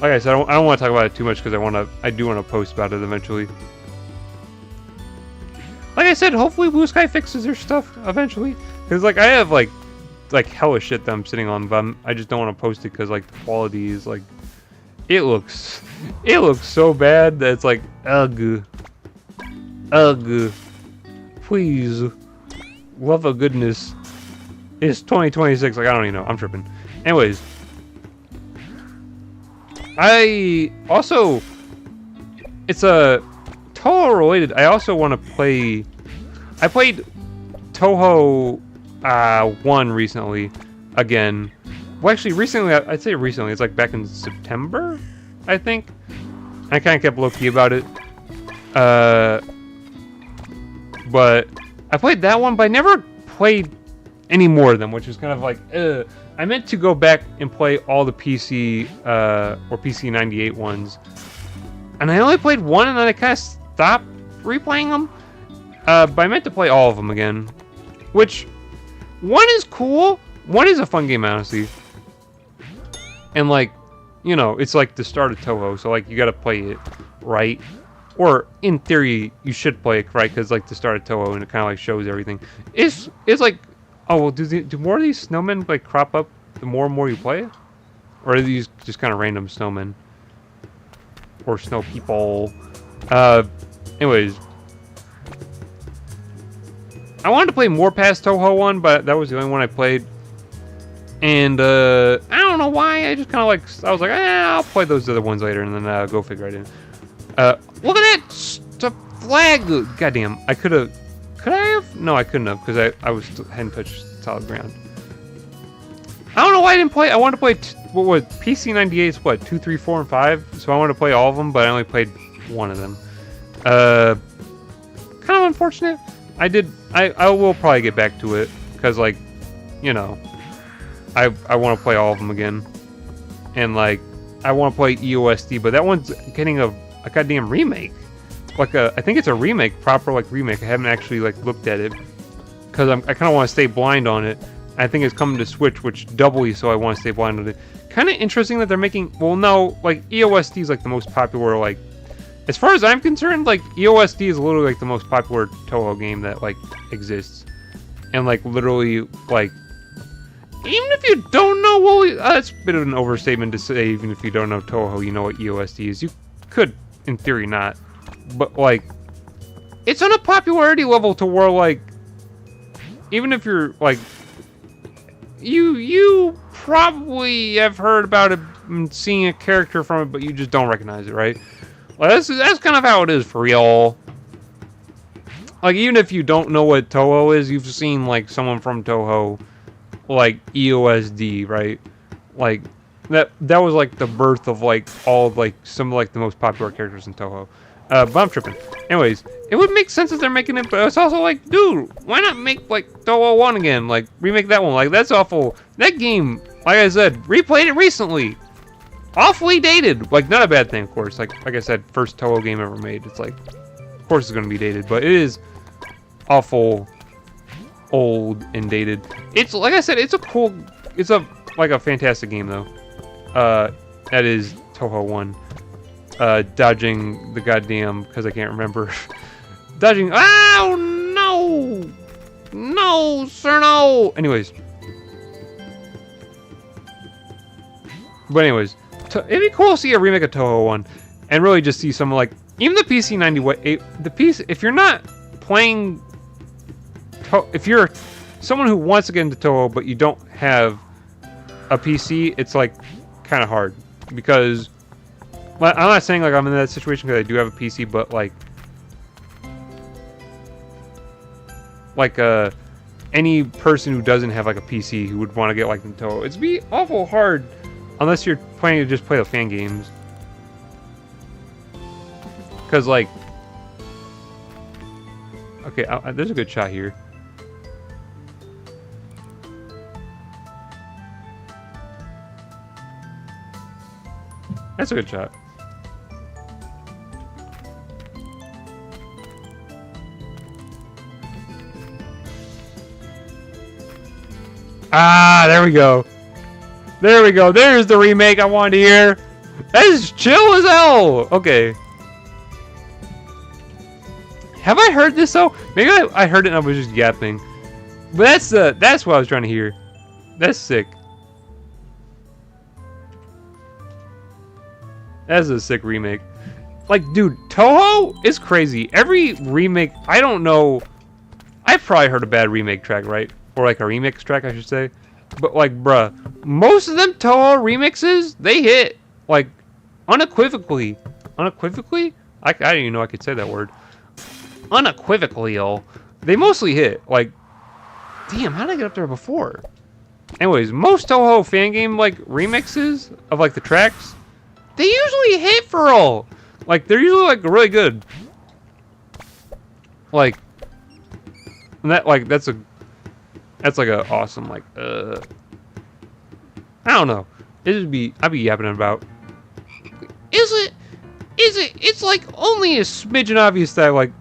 Like I said, I don't want to talk about it too much because I do want to post about it eventually. Like I said, hopefully Blue Sky fixes their stuff eventually. Because like I have like hella shit that I'm sitting on, but I just don't want to post it because like the quality is like it looks so bad that it's like ugh. Please, love of goodness. It's 2026. Like I don't even know. I'm tripping. Anyways, I also it's a Toho related, I also want to play. I played Toho 1 recently, again. Well, actually, recently, I'd say recently. It's like back in September, I think. I kind of kept low-key about it. But I played that one, but I never played any more of them, which is kind of like, I meant to go back and play all the PC or PC 98 ones, and I only played one, and then I kind of stopped replaying them. But I meant to play all of them again, which one is cool. One is a fun game, honestly, and like, you know, it's like the start of Toho, so like you gotta play it right. Or, in theory, you should play it right, because, like, the start of Toho, and it kind of, like, shows everything. It's like, oh, well, do more of these snowmen, like, crop up the more and more you play it? Or are these just kind of random snowmen? Or snow people? Anyways. I wanted to play more past Toho 1, but that was the only one I played. And, I don't know why, I just kind of, like, I was like, I'll play those other ones later, and then, go figure it in. Look at that flag! Goddamn, I could have. Could I have? No, I couldn't have, because I hadn't touched solid ground. I don't know why I didn't play. I wanted to play. What was PC 98's what? 2, 3, 4, and 5. So I wanted to play all of them, but I only played one of them. Kind of unfortunate. I will probably get back to it, because like, you know, I want to play all of them again, and like I want to play EOSD, but that one's getting a goddamn remake. Like I think it's a remake, proper like remake. I haven't actually like looked at it because I kind of want to stay blind on it. I think it's coming to Switch, which doubly so I want to stay blind on it. Kind of interesting that they're making. Well, no, like EOSD is like the most popular. Like as far as I'm concerned, like EOSD is literally like the most popular Toho game that like exists, and like literally like. Even if you don't know, well, that's a bit of an overstatement to say. Even if you don't know Toho, you know what EOSD is. You could. In theory, not, but like, it's on a popularity level to where like, even if you're like, you probably have heard about it and seen a character from it, but you just don't recognize it, right? Like that's kind of how it is for real. Like even if you don't know what Toho is, you've seen like someone from Toho, like EOSD, right? Like. That was like the birth of like all of, like some of like the most popular characters in Toho. But I'm tripping. Anyways, it would make sense if they're making it, but it's also like, dude, why not make like Toho 1 again? Like remake that one. Like that's awful. That game, like I said, replayed it recently. Awfully dated. Like not a bad thing, of course. Like I said, first Toho game ever made. It's like, of course it's gonna be dated, but it is awful, old and dated. It's like I said, it's like a fantastic game though. That is Toho 1. Dodging the goddamn, because I can't remember. Dodging, oh no! No, Cirno! Anyways. But anyways, it'd be cool to see a remake of Toho 1. And really just see some like, even the PC 98, the PC, if you're not playing, if you're someone who wants to get into Toho, but you don't have a PC, it's like, kind of hard because well, I'm not saying like I'm in that situation because I do have a PC, but like any person who doesn't have like a PC who would want to get like Nintendo, it'd be awful hard unless you're planning to just play the fan games, because like okay, there's a good shot here. That's a good shot. Ah, there we go. There we go. There's the remake I wanted to hear. That is chill as hell. Okay. Have I heard this though? Maybe I heard it and I was just yapping. But that's what I was trying to hear. That's sick. That's a sick remake. Like, dude, Toho is crazy. Every remake, I don't know. I've probably heard a bad remake track, right? Or like a remix track, I should say. But like, bruh, most of them Toho remixes, they hit. Like, unequivocally. Unequivocally? I didn't even know I could say that word. Unequivocally, yo. They mostly hit. Like, damn, how did I get up there before? Anyways, most Toho fan game like remixes of like the tracks, they usually hit for all. Like, they're usually like really good. Like, and that like that's like a awesome like I don't know. I'd be yapping about. It's like only a smidgen obvious that like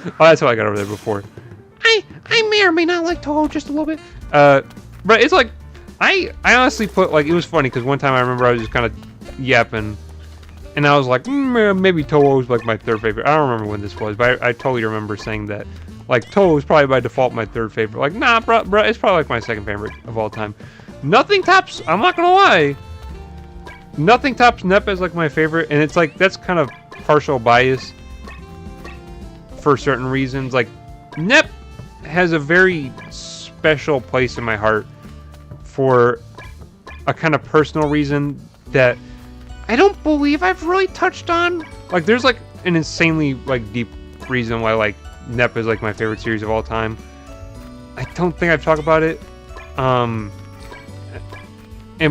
oh, that's how I got over there before. I may or may not like Toho just a little bit. But it's like I honestly put like, it was funny because one time I remember I was just kind of yapping and I was like, maybe Toho is like my third favorite. I don't remember when this was, but I totally remember saying that like Toho is probably by default my third favorite. Like, nah, bro, it's probably like my second favorite of all time. Nothing tops, I'm not gonna lie, nothing tops NEP as like my favorite, and it's like that's kind of partial bias for certain reasons. Like, NEP has a very special place in my heart for a kind of personal reason that I don't believe I've really touched on. Like, there's like an insanely like deep reason why like NEP is like my favorite series of all time. I don't think I've talked about it.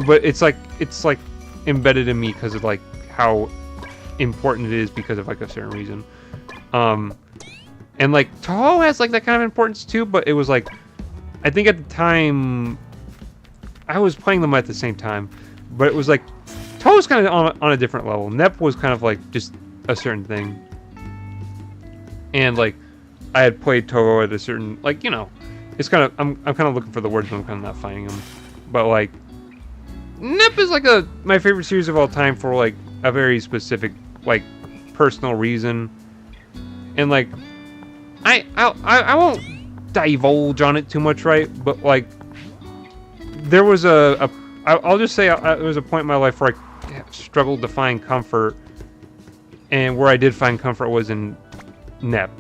But it's like embedded in me because of like how important it is because of like a certain reason. And like Toho has like that kind of importance too, but it was like, I think at the time I was playing them at the same time, but it was like Toho was kind of on a different level. NEP was kind of like just a certain thing, and like I had played Toho at a certain, like, you know, it's kind of I'm kind of looking for the words, but I'm kind of not finding them. But like NEP is like my favorite series of all time for like a very specific like personal reason, and like I won't divulge on it too much, right? But like there was I'll just say there was a point in my life where I struggled to find comfort, and where I did find comfort was in NEP.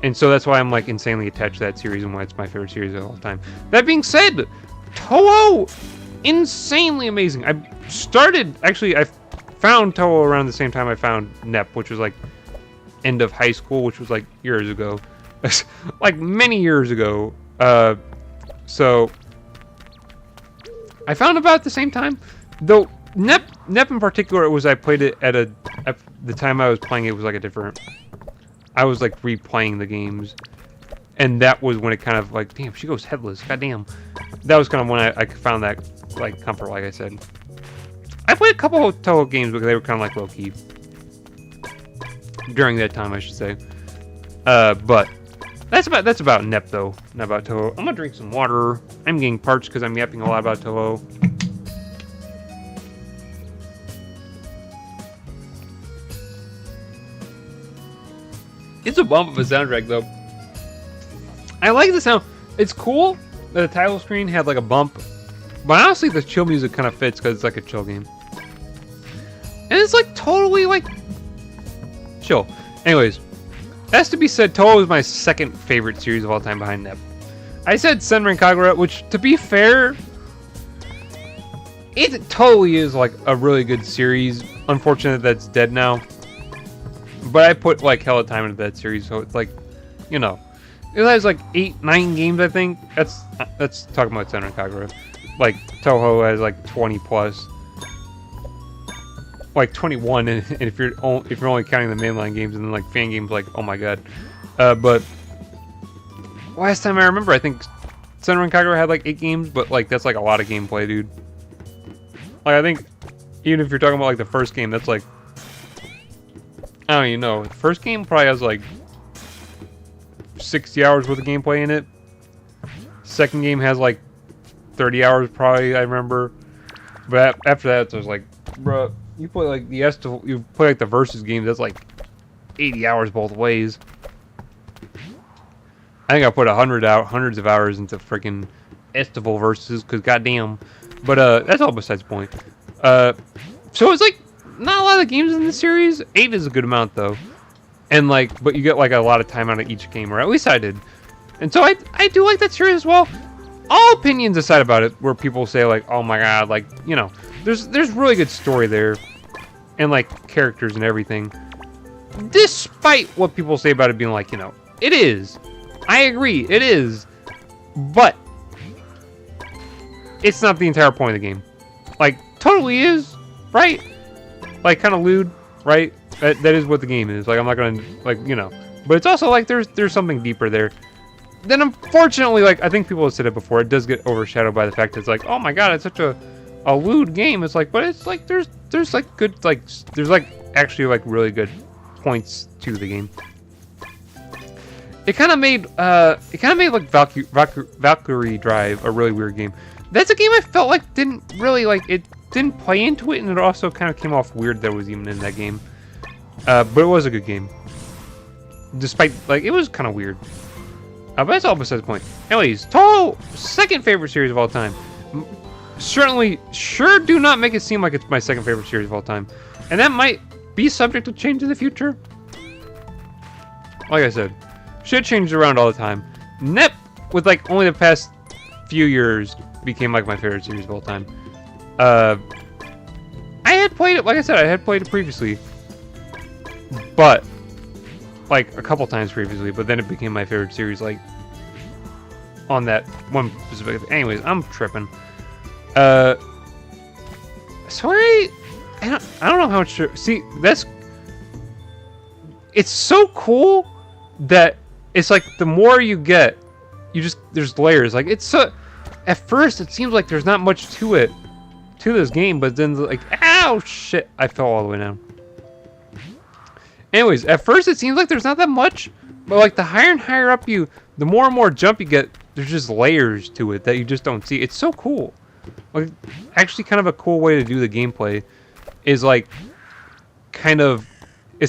And so that's why I'm like insanely attached to that series and why it's my favorite series of all time. That being said, Toho, insanely amazing. I found Toho around the same time I found NEP, which was like end of high school, which was like years ago. Like many years ago. So I found about at the same time. Though NEP in particular, it was I played it at the time I was playing it was like a different, I was like replaying the games, and that was when it kind of like, damn, she goes headless, goddamn. That was kind of when I found that like comfort, like I said. I played a couple of Toho games because they were kind of like low key during that time, I should say. But that's about NEP though, not about Toho. I'm gonna drink some water. I'm getting parched because I'm yapping a lot about Toho. It's a bump of a soundtrack though. I like the sound. It's cool that the title screen had like a bump, but honestly the chill music kind of fits because it's like a chill game. And it's like totally like chill. Anyways, as to be said, Toho is my second favorite series of all time behind NEP. I said Senran Kagura, which to be fair, it totally is like a really good series. Unfortunate that's dead now. But I put like hella time into that series, so it's like, you know, it has like 8-9 games, I think. That's talking about Senran Kagura. Like Toho has like 20 plus, like 21, and if you're only counting the mainline games, and then like fan games, like oh my god. But last time I remember, I think Senran Kagura had like 8 games, but like that's like a lot of gameplay, dude. Like I think even if you're talking about like the first game, that's like, I don't even know. The first game probably has like 60 hours worth of gameplay in it. Second game has like 30 hours probably, I remember. But after that, it was like, bruh, you play like you play like the versus games, that's like 80 hours both ways. I think I put hundreds of hours into freaking Estival versus, because goddamn. But that's all besides the point. So it's like not a lot of games in the series. 8 is a good amount though, and like, but you get like a lot of time out of each game, or at least I did. And so I do like that series as well. All opinions aside about it, where people say like, oh my god, like, you know, there's really good story there, and like characters and everything. despite what people say about it being like, you know, it is. I agree, it is. But it's not the entire point of the game. Like, totally is, right? Like, kind of lewd, right? That is what the game is. Like, I'm not gonna, like, you know. But it's also like there's something deeper there. Then unfortunately, like, I think people have said it before, it does get overshadowed by the fact that it's like, oh my god, it's such a lewd game. It's like, but it's like there's like good, like, there's like actually like really good points to the game. It kind of made like Valkyrie Drive a really weird game. That's a game I felt like didn't really, like, it didn't play into it, and it also kind of came off weird that it was even in that game. But it was a good game. Despite, like, it was kind of weird. But that's all besides the point. Anyways, Toho, second favorite series of all time. Certainly, sure do not make it seem like it's my second favorite series of all time. And that might be subject to change in the future. Like I said, shit changes around all the time. NEP, with like only the past few years, became like my favorite series of all time. I had played it, like I said, I had played it previously. But, like, a couple times previously, but then it became my favorite series, like, on that one specific... Anyways, I'm tripping. So I don't know how much... See, that's... It's so cool that it's like, the more you get, you just... There's layers. Like, it's so... At first, it seems like there's not much to it, to this game, but then, like, ow, shit, I fell all the way down. Anyways, at first it seems like there's not that much, but like the higher and higher up you, the more and more jump you get, there's just layers to it that you just don't see. It's so cool. Like, actually kind of a cool way to do the gameplay is like, it's kind of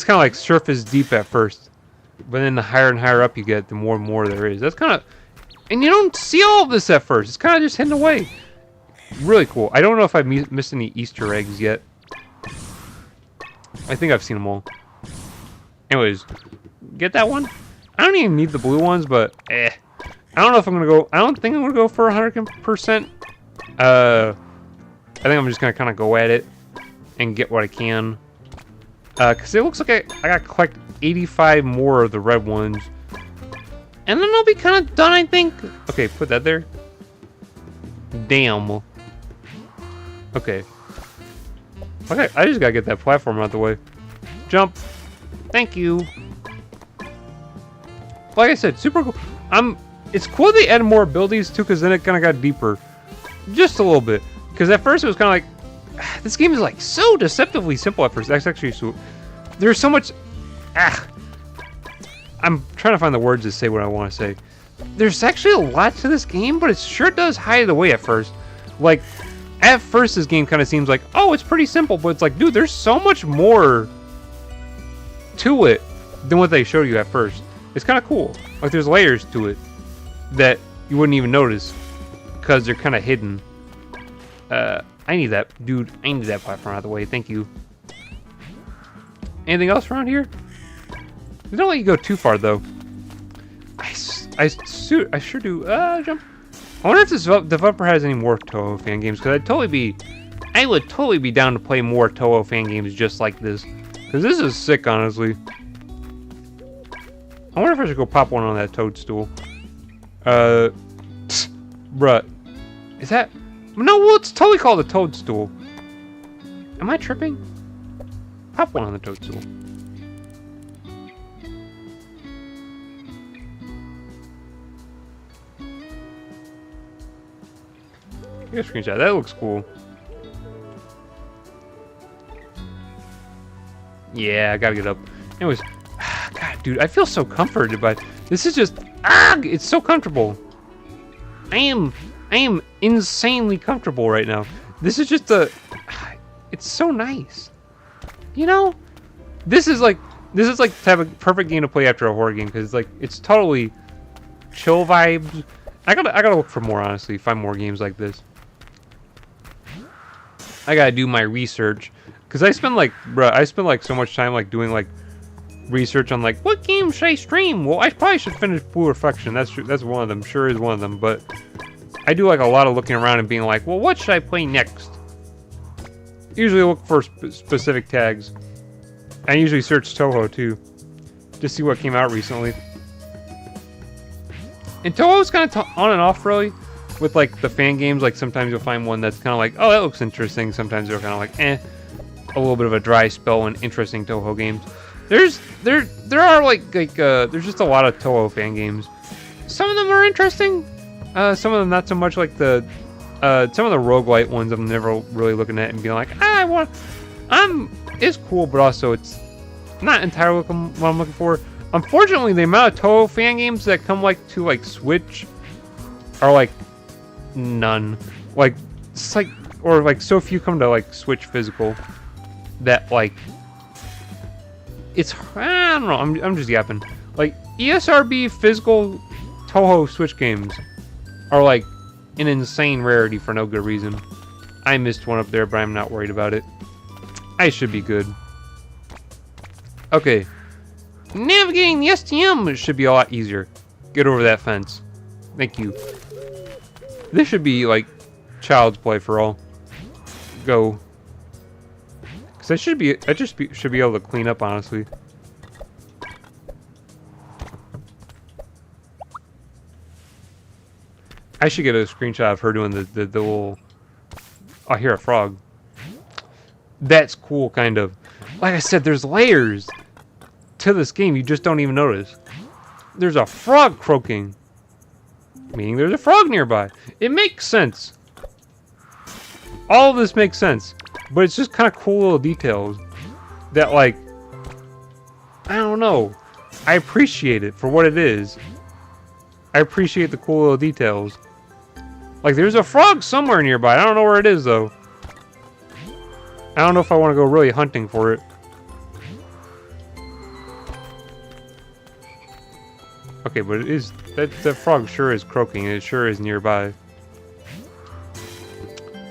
like surface deep at first, but then the higher and higher up you get, the more and more there is. That's kind of, and you don't see all of this at first. It's kind of just hidden away. Really cool. I don't know if I've missed any Easter eggs yet. I think I've seen them all. Anyways, get that one. I don't even need the blue ones, but I don't know if I'm gonna go. I don't think I'm gonna go for 100%. I think I'm just gonna kind of go at it and get what I can. Cause it looks like I gotta collect 85 more of the red ones, and then I'll be kind of done. I think. Okay, put that there. Damn. Okay. Okay, I just gotta get that platform out of the way. Jump. Thank you. Like I said, super cool. It's cool they added more abilities too, because then it kind of got deeper. Just a little bit. Because at first it was kind of like, this game is like so deceptively simple at first. That's actually so, there's so much, I'm trying to find the words to say what I want to say. There's actually a lot to this game, but it sure does hide it away at first. Like, at first this game kind of seems like, oh, it's pretty simple, but it's like, dude, there's so much more to it than what they showed you at first. It's kind of cool. Like, there's layers to it that you wouldn't even notice because they're kind of hidden. I need that, dude. I need that platform out of the way. Thank you. Anything else around here? They don't let you go too far though. I sure do. Jump. I wonder if this developer has any more Toho fan games, because I would totally be down to play more Toho fan games just like this. Because this is sick, honestly. I wonder if I should go pop one on that toadstool. Bruh. Is that... No, well, it's totally called a toadstool. Am I tripping? Pop one on the toadstool. Get a screenshot. That looks cool. Yeah, I gotta get up. Anyways, God, dude, I feel so comforted by this. Is just it's so comfortable. I am insanely comfortable right now. This is just it's so nice. You know, this is like the type of perfect game to play after a horror game, because it's totally chill vibes. I gotta look for more, honestly. Find more games like this. I gotta do my research, because I spend like so much time like doing like research on like what game should I stream. Well, I probably should finish Blue Reflection. That's true. That's one of them. Sure is one of them. But I do like a lot of looking around and being like, well, what should I play next? Usually look for specific tags. I usually search Toho too, to see what came out recently. And Toho's kind of on and off really, with like the fan games. Like sometimes you'll find one that's kind of like, oh, that looks interesting. Sometimes they're kind of like, eh, a little bit of a dry spell in interesting Toho games. There are like there's just a lot of Toho fan games. Some of them are interesting. Some of them not so much. Like some of the roguelite ones I'm never really looking at and being like, it's cool, but also it's not entirely what I'm looking for. Unfortunately, the amount of Toho fan games that come like to like Switch are like none. Like it's like, or like so few come to like Switch physical that like it's, I don't know. I'm just yapping. Like ESRB physical Toho Switch games are like an insane rarity for no good reason. I missed one up there, but I'm not worried about it. I should be good. Okay. Navigating the STM should be a lot easier. Get over that fence. Thank you. This should be like child's play for all. Go. Because I should be able to clean up, honestly. I should get a screenshot of her doing the little... I hear a frog. That's cool, kind of. Like I said, there's layers to this game you just don't even notice. There's a frog croaking, meaning there's a frog nearby. It makes sense. All of this makes sense, but it's just kind of cool little details that, like, I don't know. I appreciate it for what it is. I appreciate the cool little details. Like, there's a frog somewhere nearby. I don't know where it is, though. I don't know if I want to go really hunting for it. Okay, but it is... That frog sure is croaking. It sure is nearby.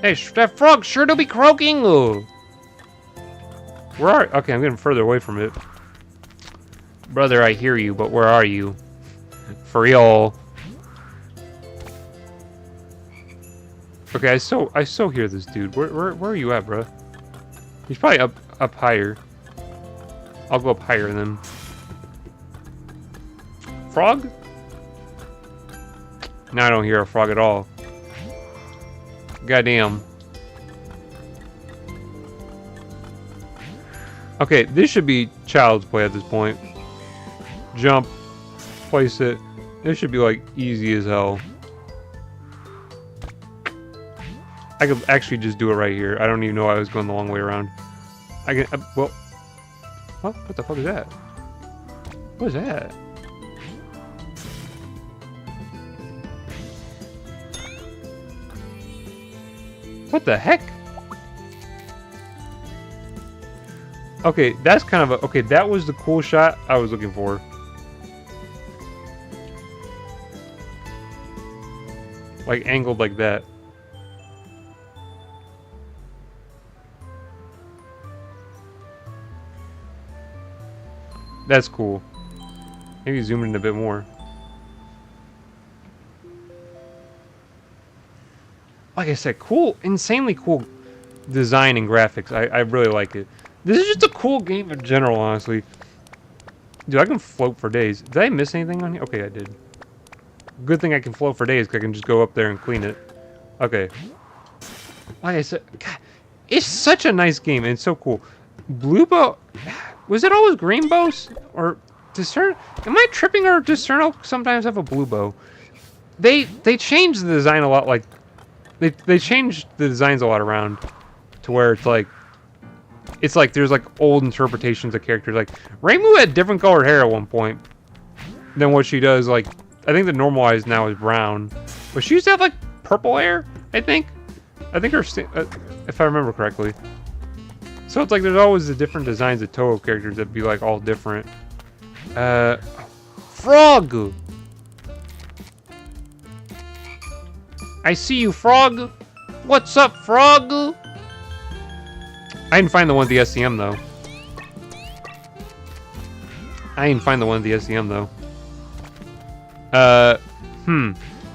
Hey, that frog sure do be croaking! Oh. Where are... Okay, I'm getting further away from it. Brother, I hear you, but where are you? For real. Okay, I so hear this dude. Where are you at, bro? He's probably up higher. I'll go up higher then. Frog? No, I don't hear a frog at all. Goddamn. Okay, this should be child's play at this point. Jump, place it. This should be like easy as hell. I could actually just do it right here. I don't even know I was going the long way around. I can, well, what the fuck is that? What is that? What the heck? Okay, that's kind of a... Okay, that was the cool shot I was looking for. Like, angled like that. That's cool. Maybe zoom in a bit more. Like I said, cool, insanely cool design and graphics. I really like it. This is just a cool game in general, honestly. Dude, I can float for days. Did I miss anything on here? Okay, I did. Good thing I can float for days, because I can just go up there and clean it. Okay. Like I said, God, it's such a nice game, and it's so cool. Blue bow... Was it always green bows? Or Discern? Am I tripping, or does Cirno sometimes have a blue bow? They changed the design a lot, like... They changed the designs a lot around to where it's like there's like old interpretations of characters. Like Reimu had different colored hair at one point than what she does. Like I think the normalized now is brown, but she used to have like purple hair. I think her if I remember correctly. So it's like there's always the different designs of Toho characters that be like all different. Frog. I see you, frog. What's up, frog? I didn't find the one at the SCM, though.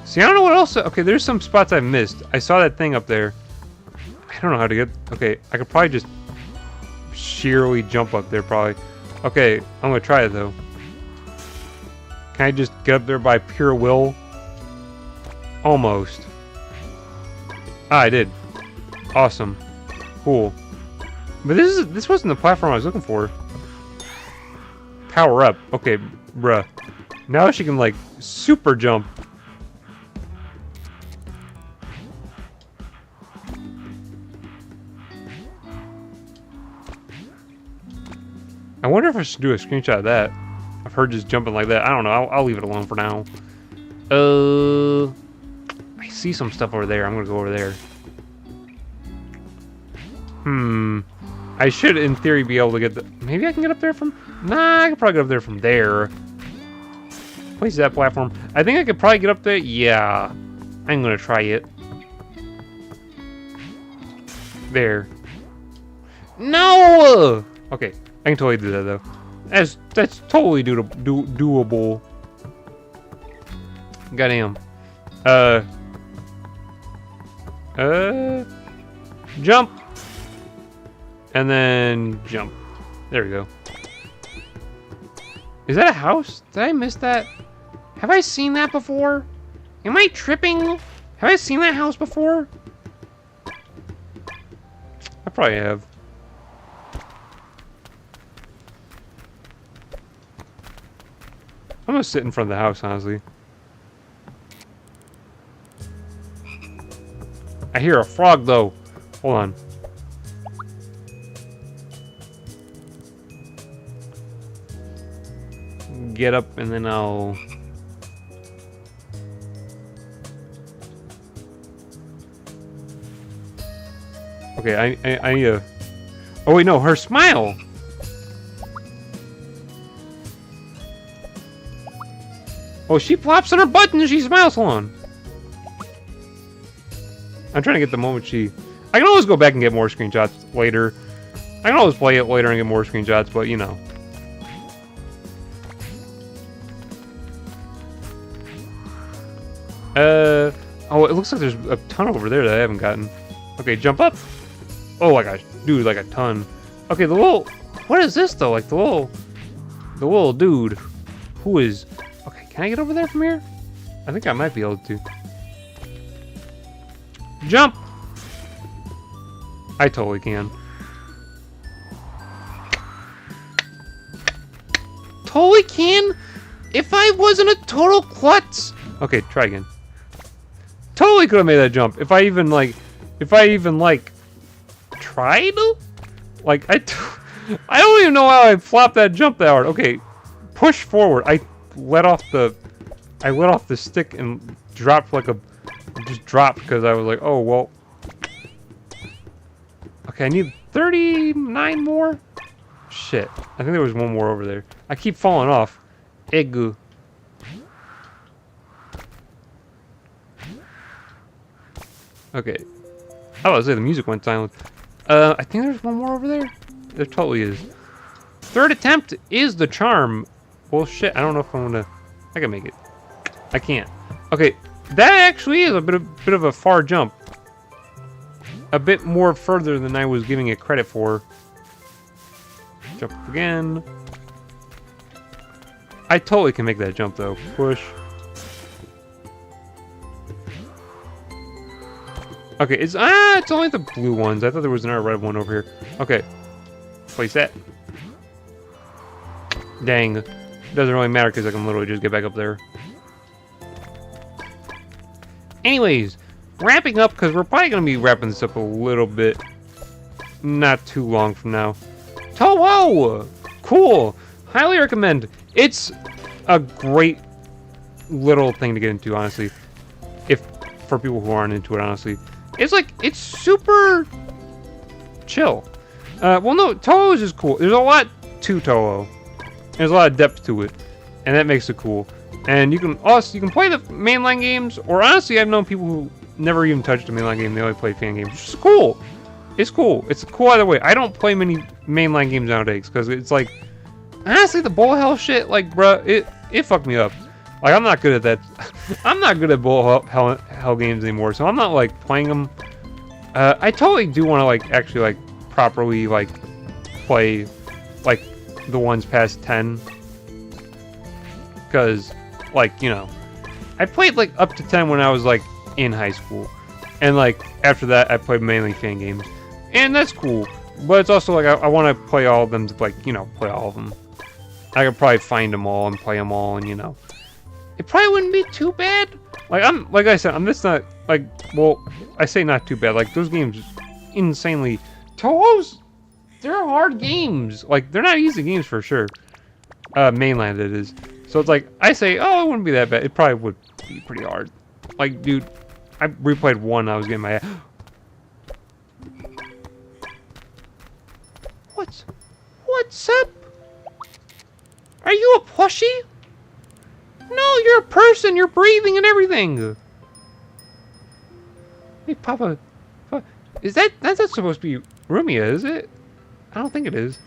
See, I don't know what else... Okay, there's some spots I missed. I saw that thing up there. I don't know how to get... Okay, I could probably just sheerly jump up there, probably. Okay, I'm gonna try it, though. Can I just get up there by pure will? Almost. Ah, I did. Awesome. Cool. But this wasn't the platform I was looking for. Power up. Okay, bruh. Now she can, like, super jump. I wonder if I should do a screenshot of that. Of her just jumping like that. I don't know. I'll leave it alone for now. I see some stuff over there. I'm gonna go over there. I should, in theory, be able to get the... Maybe I can get up there from... Nah, I can probably get up there from there. Place that platform. I think I could probably get up there. Yeah. I'm gonna try it. There. No! Okay. I can totally do that, though. That's totally doable. Goddamn. Jump! And then jump. There we go. Is that a house? Did I miss that? Have I seen that before? Am I tripping? Have I seen that house before? I probably have. I'm gonna sit in front of the house, honestly. I hear a frog, though. Hold on. Get up, and then I'll... Okay, I need a... Oh, wait, no, her smile! Oh, she plops on her butt and she smiles. Hold on. I'm trying to get the moment she... I can always go back and get more screenshots later. I can always play it later and get more screenshots, but you know. Oh, it looks like there's a ton over there that I haven't gotten. Okay, jump up. Oh my gosh, dude, like a ton. Okay, the little... What is this, though? Like, the little dude who is... Okay, can I get over there from here? I think I might be able to. Jump! I totally can. Totally can? If I wasn't a total klutz! Okay, try again. Totally could have made that jump. If I even, like, tried? Like, I don't even know how I flopped that jump that hard. Okay, push forward. I let off the stick and dropped like a... Just dropped because I was like, oh, well. Okay, I need 39 more? Shit. I think there was one more over there. I keep falling off. Egu. Okay. I was say the music went silent. I think there's one more over there. There totally is. Third attempt is the charm. Well, shit. I don't know if I'm gonna... I can make it. I can't. Okay. That actually is a bit of a far jump. A bit more further than I was giving it credit for. Jump again. I totally can make that jump though. Push. Okay, it's only the blue ones. I thought there was another red one over here. Okay. Place that. Dang. Doesn't really matter because I can literally just get back up there. Anyways, wrapping up, because we're probably going to be wrapping this up a little bit. Not too long from now. Toho! Cool! Highly recommend. It's a great little thing to get into, honestly. For people who aren't into it, honestly. It's super chill. Well, no, Toho is just cool. There's a lot to Toho. There's a lot of depth to it. And that makes it cool. And you can play the mainline games, or honestly, I've known people who never even touched a mainline game. They only play fan games, which is cool. It's cool. It's cool either way. I don't play many mainline games nowadays because it's like, honestly, the bull hell shit, like, bruh, it fucked me up. Like, I'm not good at that. I'm not good at bull hell games anymore, so I'm not like playing them. I totally do want to like actually like properly like play, like, the ones past 10. Because, like, you know, I played, like, up to 10 when I was, like, in high school. And, like, after that, I played mainly fan games. And that's cool. But it's also, like, I want to play all of them to, like, you know, play all of them. I could probably find them all and play them all, and, you know. It probably wouldn't be too bad. Like I said, I'm just not, like, well, I say not too bad. Like, those games, insanely, Toho's, they're hard games. Like, they're not easy games for sure. Mainland it is. So it's like, I say, oh, it wouldn't be that bad. It probably would be pretty hard. Like, dude, I replayed one, I was getting my ass. What's up? Are you a plushie? No, you're a person. You're breathing and everything. Hey, Papa. Is that's not supposed to be Jun'ya, is it? I don't think it is.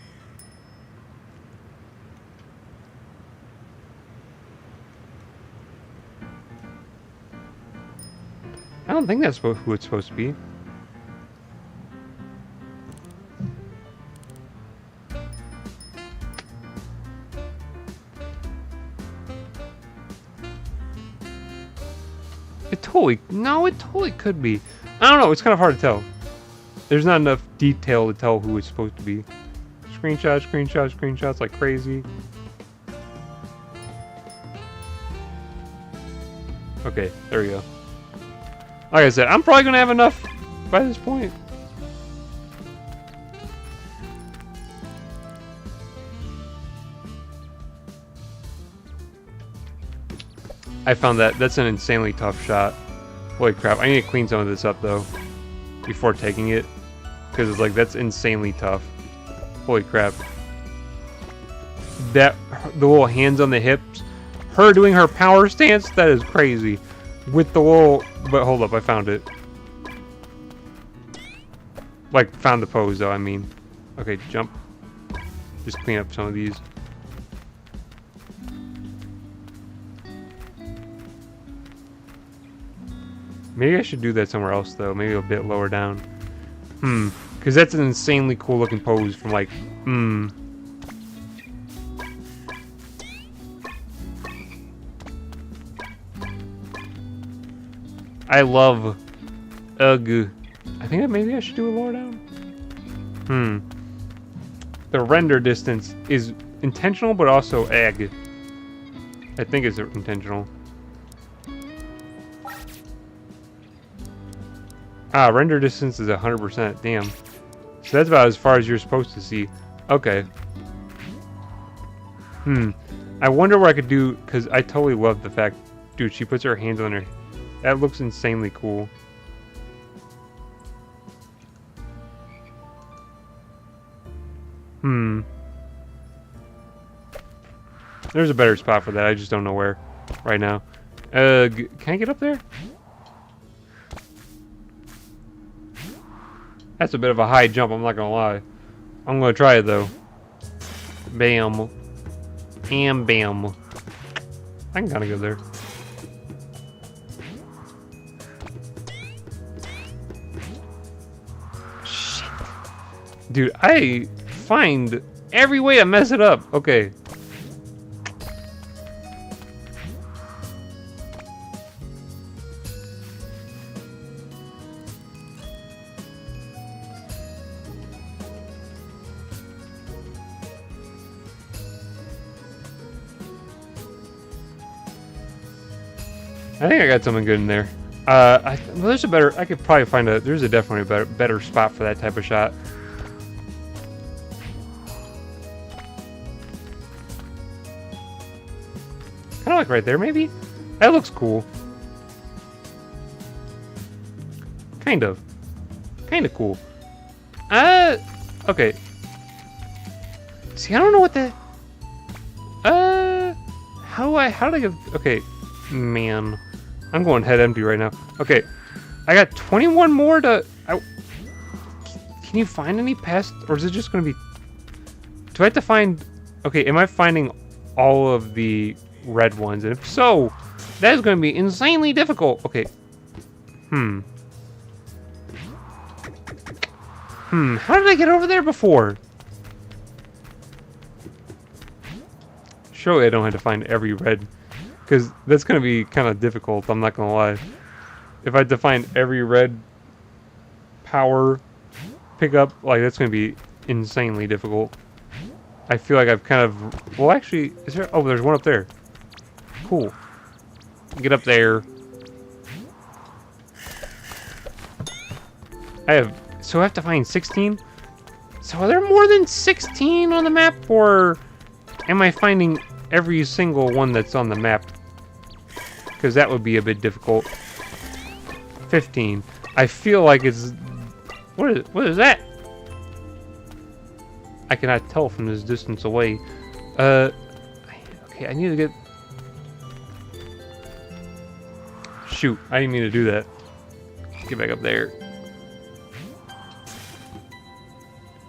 I don't think that's who it's supposed to be. It totally could be. I don't know, it's kind of hard to tell. There's not enough detail to tell who it's supposed to be. Screenshots like crazy. Okay, there we go. Like I said, I'm probably gonna have enough by this point. I found that's an insanely tough shot. Holy crap, I need to clean some of this up though before taking it, because it's like, that's insanely tough. Holy crap. The little hands on the hips, her doing her power stance, that is crazy. With the little, but hold up, I found it. Like, found the pose though, I mean. Okay, jump. Just clean up some of these. Maybe I should do that somewhere else though, maybe a bit lower down. Because that's an insanely cool looking pose from like, I love, ugh. I think that maybe I should do it lower down. The render distance is intentional, but also egg. I think it's intentional. Ah, render distance is 100%. Damn. So that's about as far as you're supposed to see. Okay. I wonder what I could do, because I totally love the fact, dude, she puts her hands on her. That looks insanely cool. There's a better spot for that. I just don't know where right now. Can I get up there? That's a bit of a high jump, I'm not gonna lie. I'm gonna try it though. Bam. And bam. I can kinda go there. Shit. Dude, I find every way to mess it up. Okay. I think I got something good in there. Well, there's a better. I could probably find a. There's definitely a better spot for that type of shot. Kind of like right there, maybe. That looks cool. Kind of cool. Okay. See, I don't know what the. How did I get? Okay, man. I'm going head empty right now. Okay, I got 21 more to... Can you find any past... Or is it just going to be... Do I have to find... Okay, am I finding all of the red ones? And if so, that is going to be insanely difficult. Okay. How did I get over there before? Surely I don't have to find every red, because that's going to be kind of difficult, I'm not going to lie. If I had to find every red power pickup, like, that's going to be insanely difficult. I feel like I've kind of... Well, actually, is there... Oh, there's one up there. Cool. Get up there. So I have to find 16? So are there more than 16 on the map, or am I finding every single one that's on the map? Because that would be a bit difficult. 15. I feel like it's... What is that? I cannot tell from this distance away. Okay, I need to get... Shoot, I didn't mean to do that. Get back up there.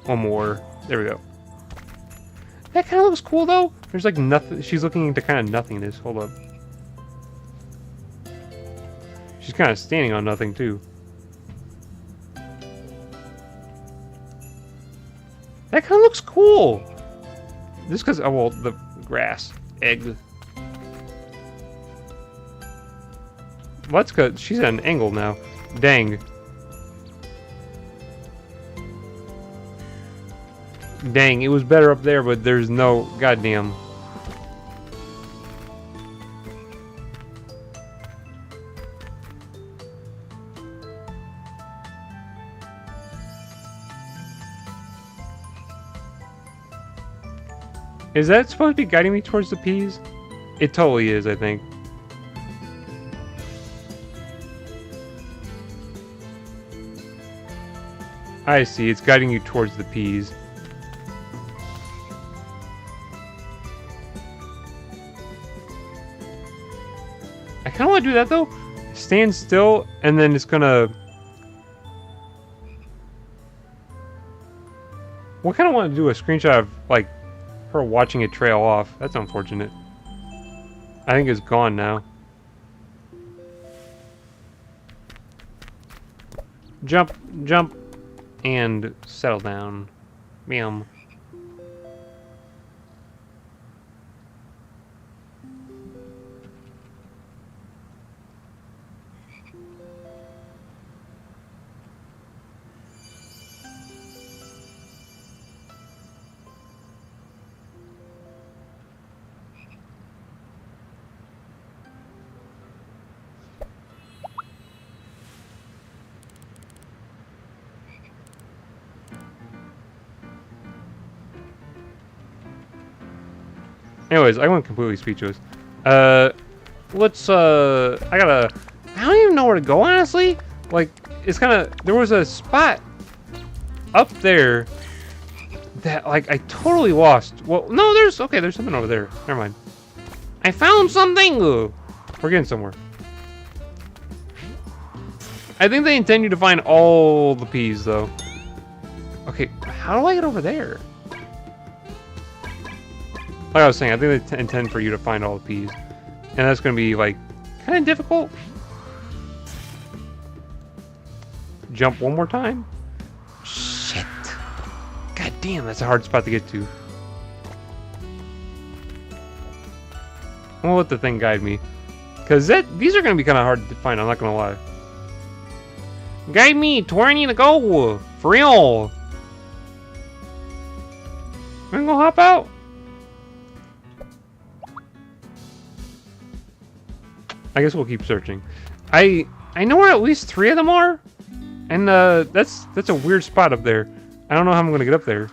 One more. There we go. That kind of looks cool, though. There's like nothing. She's looking into kind of nothingness. Hold up. She's kind of standing on nothing, too. That kind of looks cool. Just because, oh, well, the grass. Egg. Well, that's good. She's at an angle now. Dang. Dang, it was better up there, but there's no goddamn. Is that supposed to be guiding me towards the peas? It totally is, I think. I see, it's guiding you towards the peas. I kind of want to do that, though. Stand still, and then it's gonna... What kind of want to do a screenshot of, like, her watching it trail off? That's unfortunate. I think it's gone now. Jump, jump, and settle down. Bam. Anyways, I went completely speechless. I don't even know where to go, honestly. Like, it's kind of, there was a spot up there that, like, I totally lost. Well, no, there's something over there. Never mind. I found something! We're getting somewhere. I think they intend you to find all the peas, though. Okay, how do I get over there? Like I was saying, I think they intend for you to find all the peas. And that's going to be, like, kind of difficult. Jump one more time. Shit. God damn, that's a hard spot to get to. I'm going to let the thing guide me. Because these are going to be kind of hard to find, I'm not going to lie. Guide me to where I need to go. For real. I'm going to hop out. I guess we'll keep searching. I know where at least 3 of them are, and that's a weird spot up there. I don't know how I'm gonna get up there.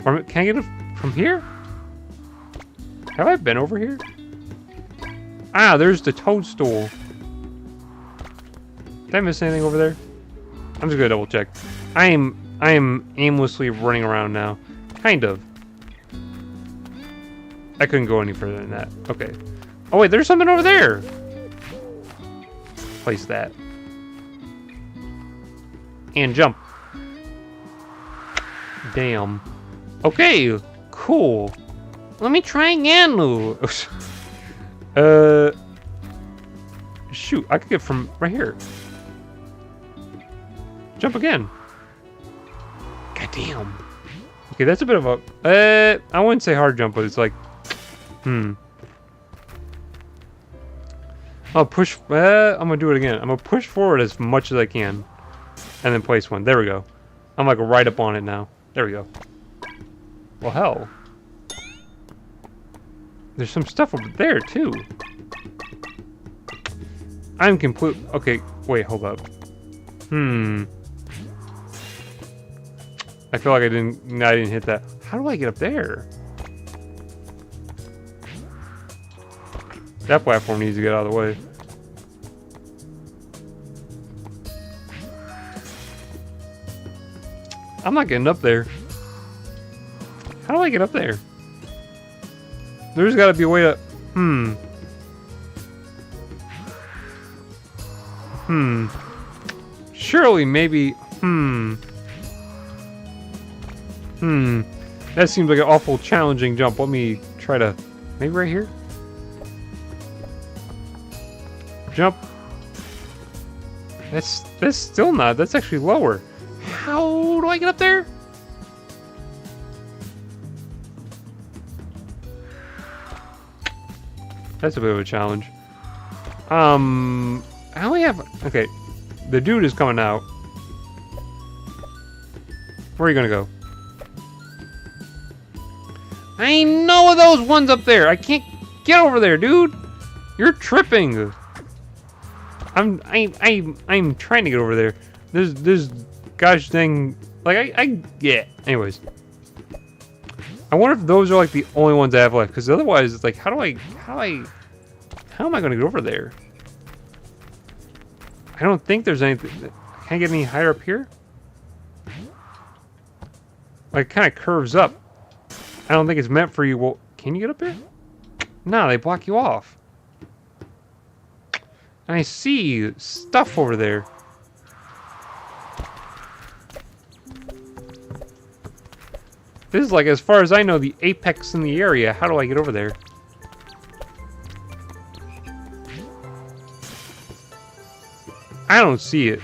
Or can I get it from here? Have I been over here? Ah, there's the toadstool. Did I miss anything over there? I'm just gonna double check. I am aimlessly running around now, kind of. I couldn't go any further than that. Okay. Oh wait, there's something over there! Place that. And jump. Damn. Okay, cool. Let me try again. Shoot, I could get from right here. Jump again. God damn. Okay, that's a bit of a... I wouldn't say hard jump, but it's like... I'll push... I'm gonna do it again. I'm gonna push forward as much as I can. And then place one. There we go. I'm like right up on it now. There we go. Well, hell. There's some stuff over there, too. I'm complete... Okay, wait, hold up. I feel like I didn't hit that. How do I get up there? That platform needs to get out of the way. I'm not getting up there. How do I get up there? There's got to be a way to... Surely, maybe... That seems like an awful challenging jump. Let me try to... Maybe right here? Jump. That's still not... That's actually lower. How do I get up there? That's a bit of a challenge. I only have... Okay. The dude is coming out. Where are you gonna go? I know those ones up there. I can't get over there, dude. You're tripping. I'm trying to get over there. This gosh dang, like yeah. Anyways, I wonder if those are like the only ones I have left. Because otherwise, it's like, how am I gonna get over there? I don't think there's anything. Can't get any higher up here. Like, it kind of curves up. I don't think it's meant for you. Well, can you get up there? No, they block you off. And I see stuff over there. This is like, as far as I know, the apex in the area. How do I get over there? I don't see it.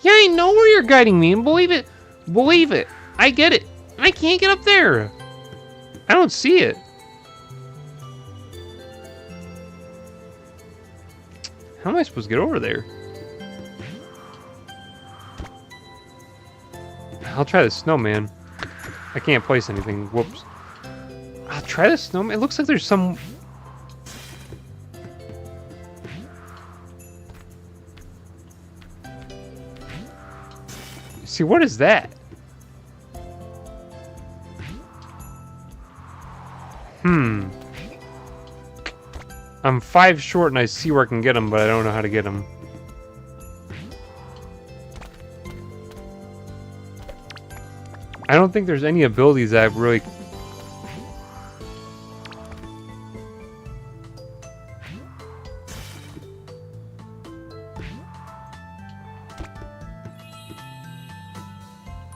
Yeah, I know where you're guiding me, and believe it. Believe it. I get it. I can't get up there. I don't see it. How am I supposed to get over there? I'll try the snowman. I can't place anything. Whoops. I'll try the snowman. It looks like there's some... See, what is that? I'm 5 short and I see where I can get them, but I don't know how to get them. I don't think there's any abilities that I've really...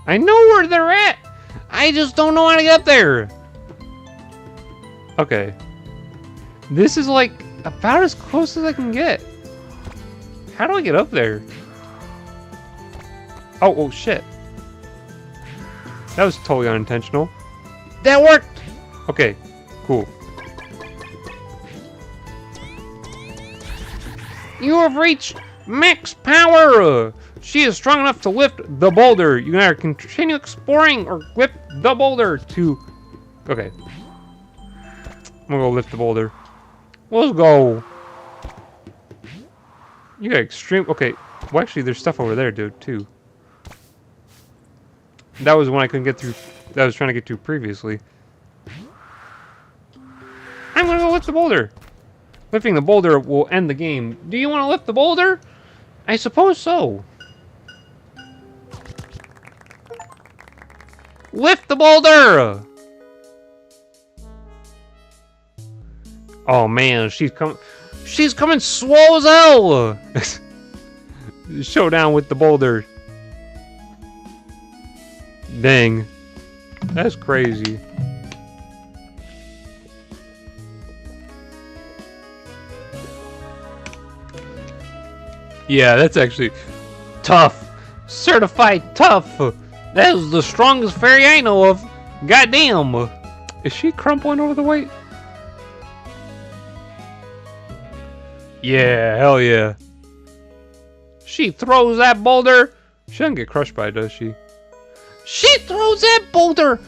I know where they're at! I just don't know how to get up there! Okay. This is like about as close as I can get. How do I get up there? Oh shit. That was totally unintentional. That worked! Okay, cool. You have reached max power! She is strong enough to lift the boulder. You can either continue exploring or lift the boulder to... Okay. I'm gonna go lift the boulder. Let's go. You got extreme... Okay. Well, actually, there's stuff over there, dude, too. That was one I couldn't get through... That I was trying to get to previously. I'm gonna go lift the boulder. Lifting the boulder will end the game. Do you want to lift the boulder? I suppose so. Lift the boulder! Oh man, she's coming slow as hell! Showdown with the boulder. Dang. That's crazy. Yeah, that's actually tough. Certified tough. That is the strongest fairy I know of. Goddamn. Is she crumpling over the weight? Yeah, hell yeah. She throws that boulder. She doesn't get crushed by it, does she? She throws that boulder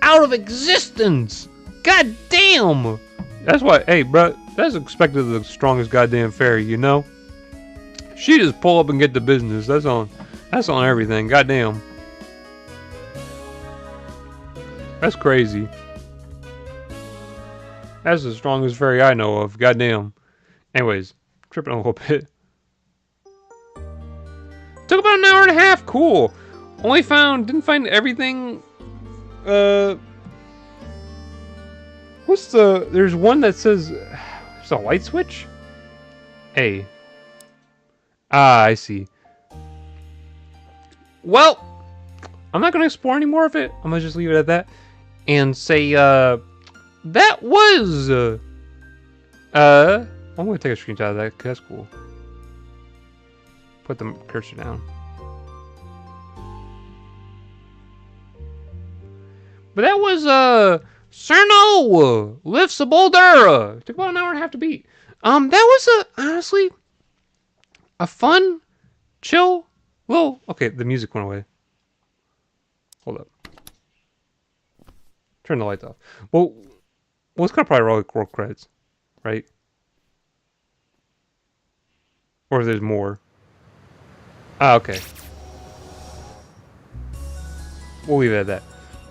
out of existence. God damn. That's why, hey, bro, that's expected of the strongest goddamn fairy, you know? She just pull up and get the business. That's on everything. Goddamn. That's crazy. That's the strongest fairy I know of. Goddamn. Anyways, tripping a little bit. Took about an hour and a half. Cool. Didn't find everything. There's one that says, there's a light switch? A. Ah, I see. Well, I'm not going to explore any more of it. I'm going to just leave it at that. And say, that was, I'm going to take a screenshot of that, because that's cool. Put the cursor down. But that was, Cirno lifts a boulder. Took about an hour and a half to beat. That was honestly a fun, chill, little. Okay, the music went away. Hold up. Turn the lights off. Well, it's gonna probably roll credits, right? Or if there's more. Ah, okay. We'll leave it at that.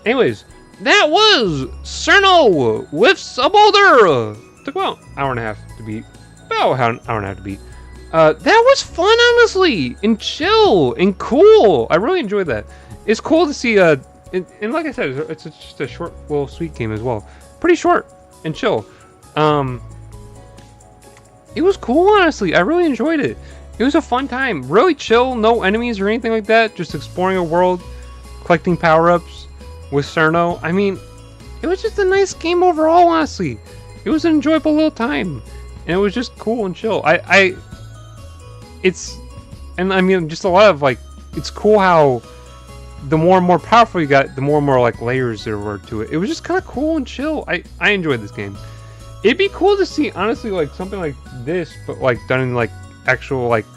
Anyways. That was Cirno lifts a boulder. Took about an hour and a half to beat. About an hour and a half to beat. That was fun, honestly, and chill and cool. I really enjoyed that. It's cool to see. And like I said, it's just a short, little sweet game as well. Pretty short and chill. It was cool, honestly. I really enjoyed it. It was a fun time. Really chill. No enemies or anything like that. Just exploring a world, collecting power-ups. With Cirno, I mean, it was just a nice game overall, honestly. It was an enjoyable little time. And it was just cool and chill. I mean, just a lot of, like, it's cool how the more and more powerful you got, the more and more, like, layers there were to it. It was just kind of cool and chill. I enjoyed this game. It'd be cool to see, honestly, like, something like this, but, like, done in, like, actual, like,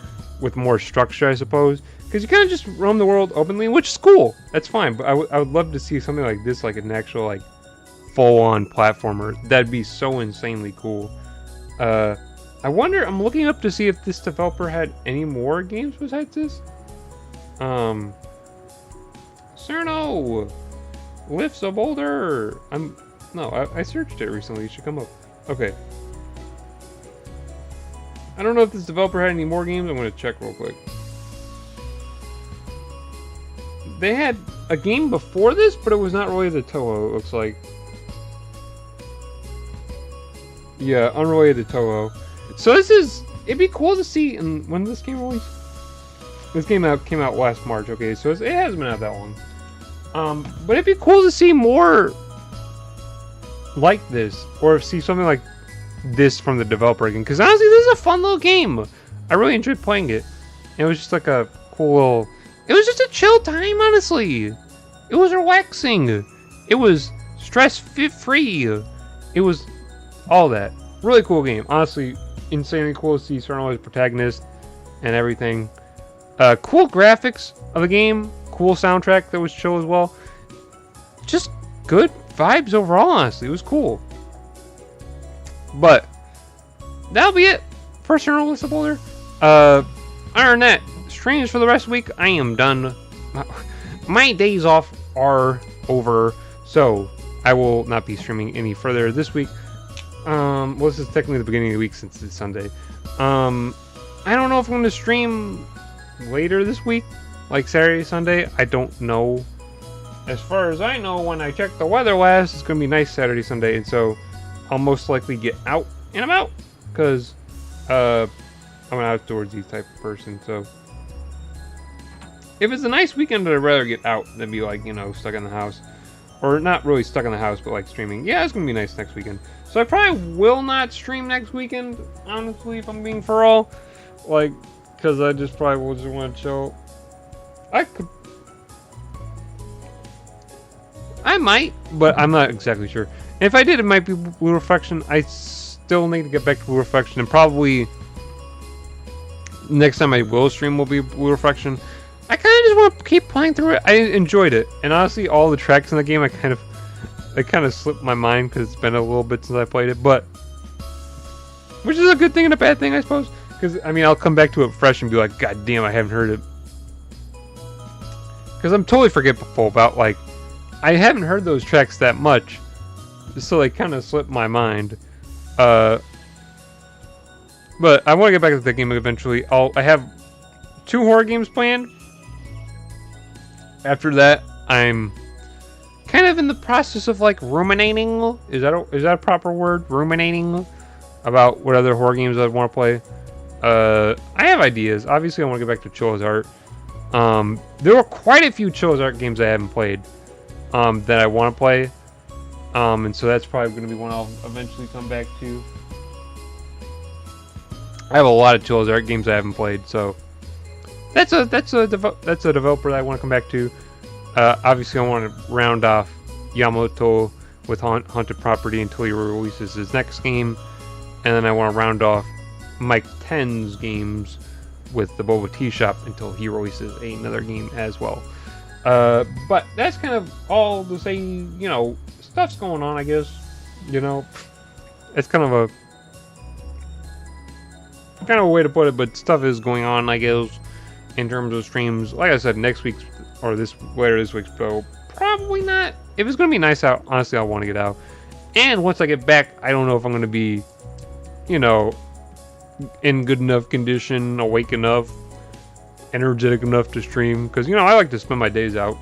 with more structure, I suppose. Because you kind of just roam the world openly, which is cool. That's fine, but I would love to see something like this, like an actual, like, full-on platformer. That'd be so insanely cool. I wonder, I'm looking up to see if this developer had any more games besides this. Cirno lifts a boulder. I searched it recently. It should come up. Okay. I don't know if this developer had any more games. I'm going to check real quick. They had a game before this, but it was not related to Toho, it looks like. Yeah, unrelated to Toho. So it'd be cool to see, and when did this game release? This game came out last March, okay, so it hasn't been out that long. But it'd be cool to see more like this, or see something like this from the developer again, because honestly, this is a fun little game. I really enjoyed playing it. It was just like a cool little... It was just a chill time, honestly. It was relaxing. It was stress-free. It was all that. Really cool game. Honestly, insanely cool to see Cirno as protagonist and everything. Cool graphics of the game. Cool soundtrack that was chill as well. Just good vibes overall, honestly. It was cool. But that'll be it for Cirno Lifts a Boulder. Other than that, streams for the rest of the week, I am done. My days off are over, so I will not be streaming any further this week. Well, this is technically the beginning of the week since it's Sunday. I don't know if I'm going to stream later this week, like Saturday, Sunday. I don't know. As far as I know, when I checked the weather last, it's going to be nice Saturday, Sunday, and so I'll most likely get out and about, because I'm an outdoorsy type of person, so if it's a nice weekend, I'd rather get out than be, like, you know, stuck in the house. Or not really stuck in the house, but like streaming. Yeah, it's gonna be nice next weekend. So I probably will not stream next weekend, honestly, if I'm being for all. Like, Because I just probably just want to chill. I might, but I'm not exactly sure. And if I did, it might be Blue Reflection. I still need to get back to Blue Reflection, and probably next time I will stream will be Blue Reflection. I kind of just want to keep playing through it. I enjoyed it, and honestly, all the tracks in the game, I kind of slipped my mind because it's been a little bit since I played it, but which is a good thing and a bad thing, I suppose. Because I mean, I'll come back to it fresh and be like, God damn, I haven't heard it. Because I'm totally forgetful about, like, I haven't heard those tracks that much, so they kind of slipped my mind. But I want to get back to the game eventually. I have 2 horror games planned. After that, I'm kind of in the process of like ruminating. Is that a proper word? Ruminating about what other horror games I'd want to play. I have ideas. Obviously, I want to get back to Chill's Art. There were quite a few Chill's Art games I haven't played that I want to play. And so that's probably going to be one I'll eventually come back to. I have a lot of Chill's Art games I haven't played, so that's a developer that I want to come back to. Obviously, I want to round off Yamamoto with Haunted Property until he releases his next game, and then I want to round off Mike 10's games with the Boba Tea Shop until he releases another game as well. But that's kind of all to say, you know, stuff's going on, I guess. You know, it's kind of a way to put it, but stuff is going on, I guess, in terms of streams. Like I said, next week's, or later this week's show, probably not. If it's going to be nice out, honestly, I'll want to get out. And once I get back, I don't know if I'm going to be, you know, in good enough condition, awake enough, energetic enough to stream. Because, you know, I like to spend my days out.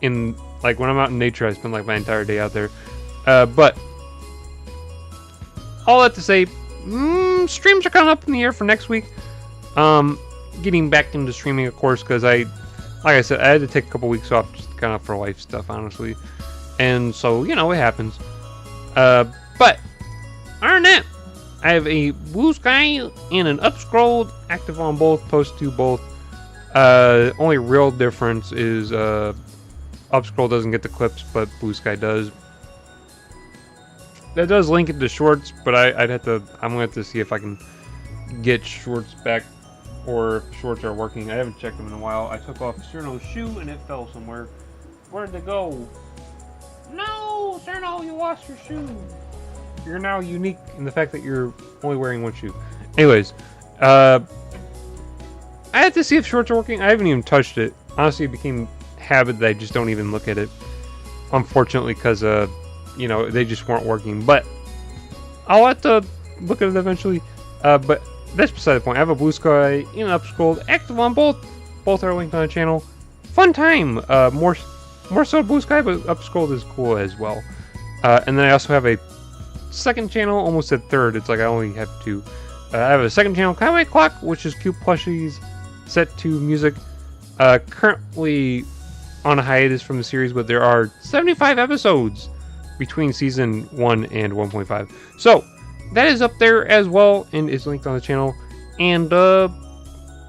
Like, when I'm out in nature, I spend, like, my entire day out there. But, all that to say, streams are coming up in the air for next week. Getting back into streaming, of course, because like I said, I had to take a couple weeks off just kind of for life stuff, honestly. And so, you know, it happens. But, other than that, I have a Blue Sky and an Upscrolled active on both, post to both. Only real difference is Upscroll doesn't get the clips, but Blue Sky does. That does link it to shorts, but I'm gonna have to see if I can get shorts back, or if shorts are working. I haven't checked them in a while. I took off Cirno's shoe and it fell somewhere. Where did it go? No, Cirno, you lost your shoe. You're now unique in the fact that you're only wearing one shoe. Anyways, I had to see if shorts are working. I haven't even touched it. Honestly, it became a habit that I just don't even look at it. Unfortunately, because you know, they just weren't working. But I'll have to look at it eventually. But that's beside the point. I have a Blue Sky and an Upscrolled active on both. Both are linked on the channel. Fun time. More so Blue Sky, but Upscrolled is cool as well. And then I also have a second channel, almost a third. It's like I only have 2. I have a second channel, Kawaii Clock, which is cute plushies set to music. Currently on a hiatus from the series, but there are 75 episodes between season 1 and 1.5. So that is up there as well, and is linked on the channel. And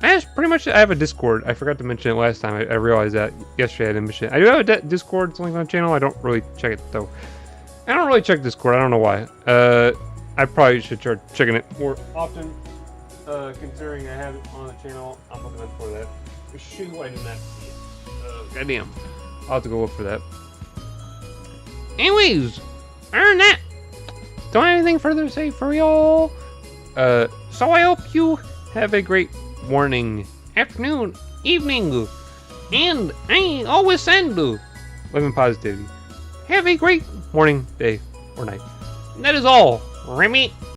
that's pretty much it. I have a Discord. I forgot to mention it last time. I realized that yesterday. I didn't mention it. I do have a Discord. It's linked on the channel. I don't really check it though. I don't really check Discord. I don't know why. I probably should start checking it more often. Considering I have it on the channel, I'm looking for that. Shoot, I did not see it. Goddamn. I'll have to go look for that. Anyways, other than that, don't have anything further to say for y'all. So I hope you have a great morning, afternoon, evening, and I always send love and positivity. Have a great morning, day, or night. And that is all. Remy.